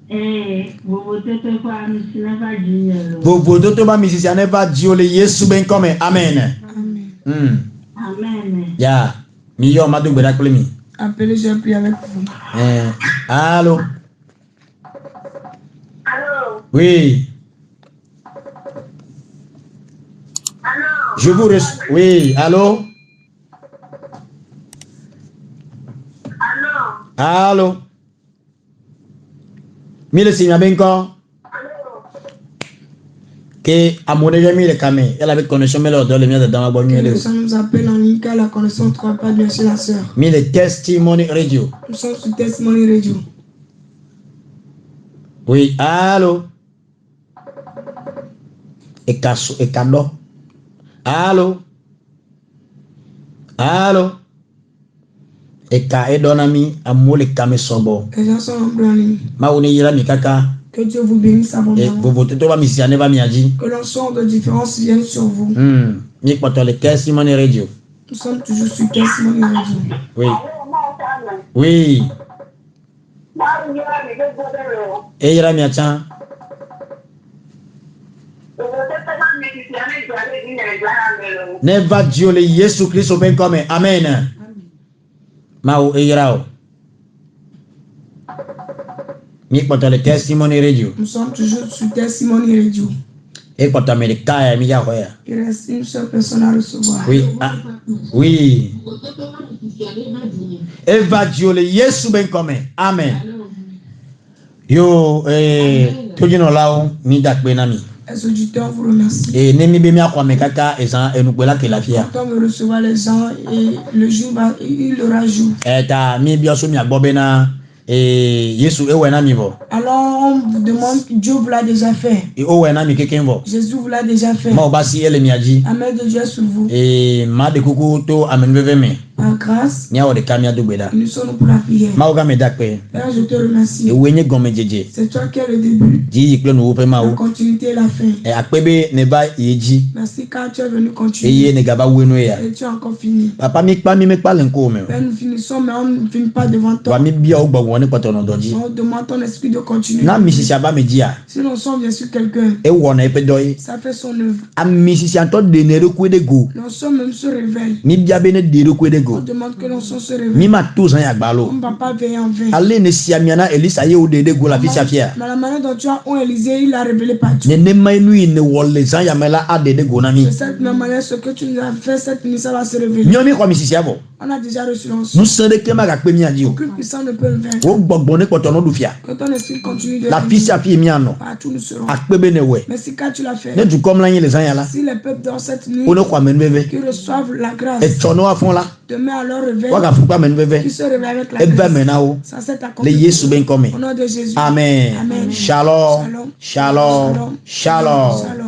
Speaker 4: Vous votez pas Never Junior.
Speaker 1: Vous votez pas musicien Never Julie Yesu ben come. Amen.
Speaker 2: Amen.
Speaker 4: Amen.
Speaker 1: Ya, mi yo madu gbeda kule mi.
Speaker 2: Appelez, j'ai prié avec vous.
Speaker 1: Allô?
Speaker 4: Allô?
Speaker 1: Oui.
Speaker 4: Allô?
Speaker 1: Je vous reçois. Oui, allô?
Speaker 4: Allô?
Speaker 1: Allô? Mille signa benko? Que amone jamais le camé. Elle avait connexion mais l'ordre le mien de dans la bonne
Speaker 2: Que
Speaker 1: nuit.
Speaker 2: les gens nous appellent en ligne car la connexion ne trouve pas bien chez la sœur.
Speaker 1: Mille testimony radio.
Speaker 2: Nous sommes sur Testimony Radio.
Speaker 1: Oui, allô? Et cadeau. Allô? Allô? Et ka et donami amole camé sobo.
Speaker 2: Les gens sont nombreux en ligne.
Speaker 1: Ma une yira mi kaka.
Speaker 2: Que Dieu vous bénisse
Speaker 1: Et
Speaker 2: abondamment.
Speaker 1: vous votez toi mission ne va mi aji.
Speaker 2: Que l'ensemble de différence vienne sur vous.
Speaker 1: Ni poto le testimony radio.
Speaker 2: Nous sommes toujours sur Testimony Radio.
Speaker 1: Oui. Oui. Et yira mi acha. Never Julie Yesu Christ ben comme amen. Mao e yirao. Mi poto le testimony radio.
Speaker 2: Nous sommes toujours sur Testimony Radio.
Speaker 1: Et poto America mi ya hoya.
Speaker 2: Il reste une seule personne à recevoir.
Speaker 1: Oui. Ah, oui. Eva Julie Yesu ben comme amen. Yo tojino lao mi dakbe na mi.
Speaker 2: Les auditeurs vous remercient.
Speaker 1: Et nemi be mi akwa me kaka ezan enukwela ke la fia.
Speaker 2: Quand on veut recevoir les gens et le jour, il aura jour.
Speaker 1: Ta mi bioso mi agbobe na Yesu ewe na mi bo.
Speaker 2: Alors on vous demande, Dieu vous l'a déjà fait.
Speaker 1: E owe na mi keken bo.
Speaker 2: Jésus vous l'a déjà fait.
Speaker 1: Ma obasi ele mi aji.
Speaker 2: Amen de Dieu sur vous.
Speaker 1: Ma de kuku to amen bebe me.
Speaker 2: Par grâce,
Speaker 1: Ni awo de kamia do gbeda.
Speaker 2: nous sommes pour la prière.
Speaker 1: Ma oga me dakpe.
Speaker 2: Père, je te remercie.
Speaker 1: E wenye gome jeje.
Speaker 2: C'est toi qui es le début,
Speaker 1: Ji yikle no pe ma
Speaker 2: la
Speaker 1: o.
Speaker 2: continuité et la fin.
Speaker 1: Akpebe ne ba yeji.
Speaker 2: Merci car tu es venu
Speaker 1: Eye
Speaker 2: continuer.
Speaker 1: ne gaba wenu ya.
Speaker 2: Et tu as encore fini.
Speaker 1: Papa mi pa lenko me.
Speaker 2: Père, nous finissons, mais on ne finit pas devant
Speaker 1: Wa
Speaker 2: toi.
Speaker 1: mi bia ogbo woni poto no doji.
Speaker 2: On demande ton esprit de continuer.
Speaker 1: Na misisi aba me ji a.
Speaker 2: Si nous sommes bien sûr quelqu'un,
Speaker 1: E wona e pe doyi.
Speaker 2: ça fait son œuvre.
Speaker 1: A misisi anto de ne reku de go.
Speaker 2: Nous sommes même se réveille.
Speaker 1: Mi bia be ne de reku de
Speaker 2: On
Speaker 1: go.
Speaker 2: demande que l'on se
Speaker 1: Mi
Speaker 2: réveille.
Speaker 1: ma to san ya gbalo.
Speaker 2: On ne va pas veiller en vain.
Speaker 1: Ale ne siamiana Elisa ye o de go la fisia fia.
Speaker 2: Mais la manière dont tu as eu Élisée, il a révélé par Dieu.
Speaker 1: Ne mai nu ne wolle san ya mela ade de go na mi.
Speaker 2: De cette même manière, ce que tu nous as fait, cette ministère va se révéler.
Speaker 1: Mi o mi ko misisi abo.
Speaker 2: On a déjà reçu l'onction.
Speaker 1: Nu san de kema ga pe mi aji o.
Speaker 2: Aucune puissance ne peut le vaincre.
Speaker 1: O gbogbo ne poto no du fia.
Speaker 2: Que ton esprit continue de
Speaker 1: La
Speaker 2: révéler.
Speaker 1: fisia fi mi ano.
Speaker 2: Partout nous serons.
Speaker 1: Akpebe ne we.
Speaker 2: Merci car tu l'as fait.
Speaker 1: Ne du kom la yin le san ya la.
Speaker 2: Si les peuples dans cette nuit
Speaker 1: O ne kwa men bebe.
Speaker 2: qui reçoivent la grâce,
Speaker 1: E chono afon la.
Speaker 2: demain à leur réveil,
Speaker 1: Wa ga fupa men
Speaker 2: qui
Speaker 1: bebe.
Speaker 2: se réveillent avec la
Speaker 1: E ba
Speaker 2: grâce,
Speaker 1: mena o.
Speaker 2: ça s'est
Speaker 1: Le
Speaker 2: accompli.
Speaker 1: Yesu ben come.
Speaker 2: Au nom de Jésus.
Speaker 1: Amen.
Speaker 2: Amen.
Speaker 1: Shalom.
Speaker 2: Shalom.
Speaker 1: Shalom.
Speaker 2: Shalom.
Speaker 1: Shalom.
Speaker 2: Shalom.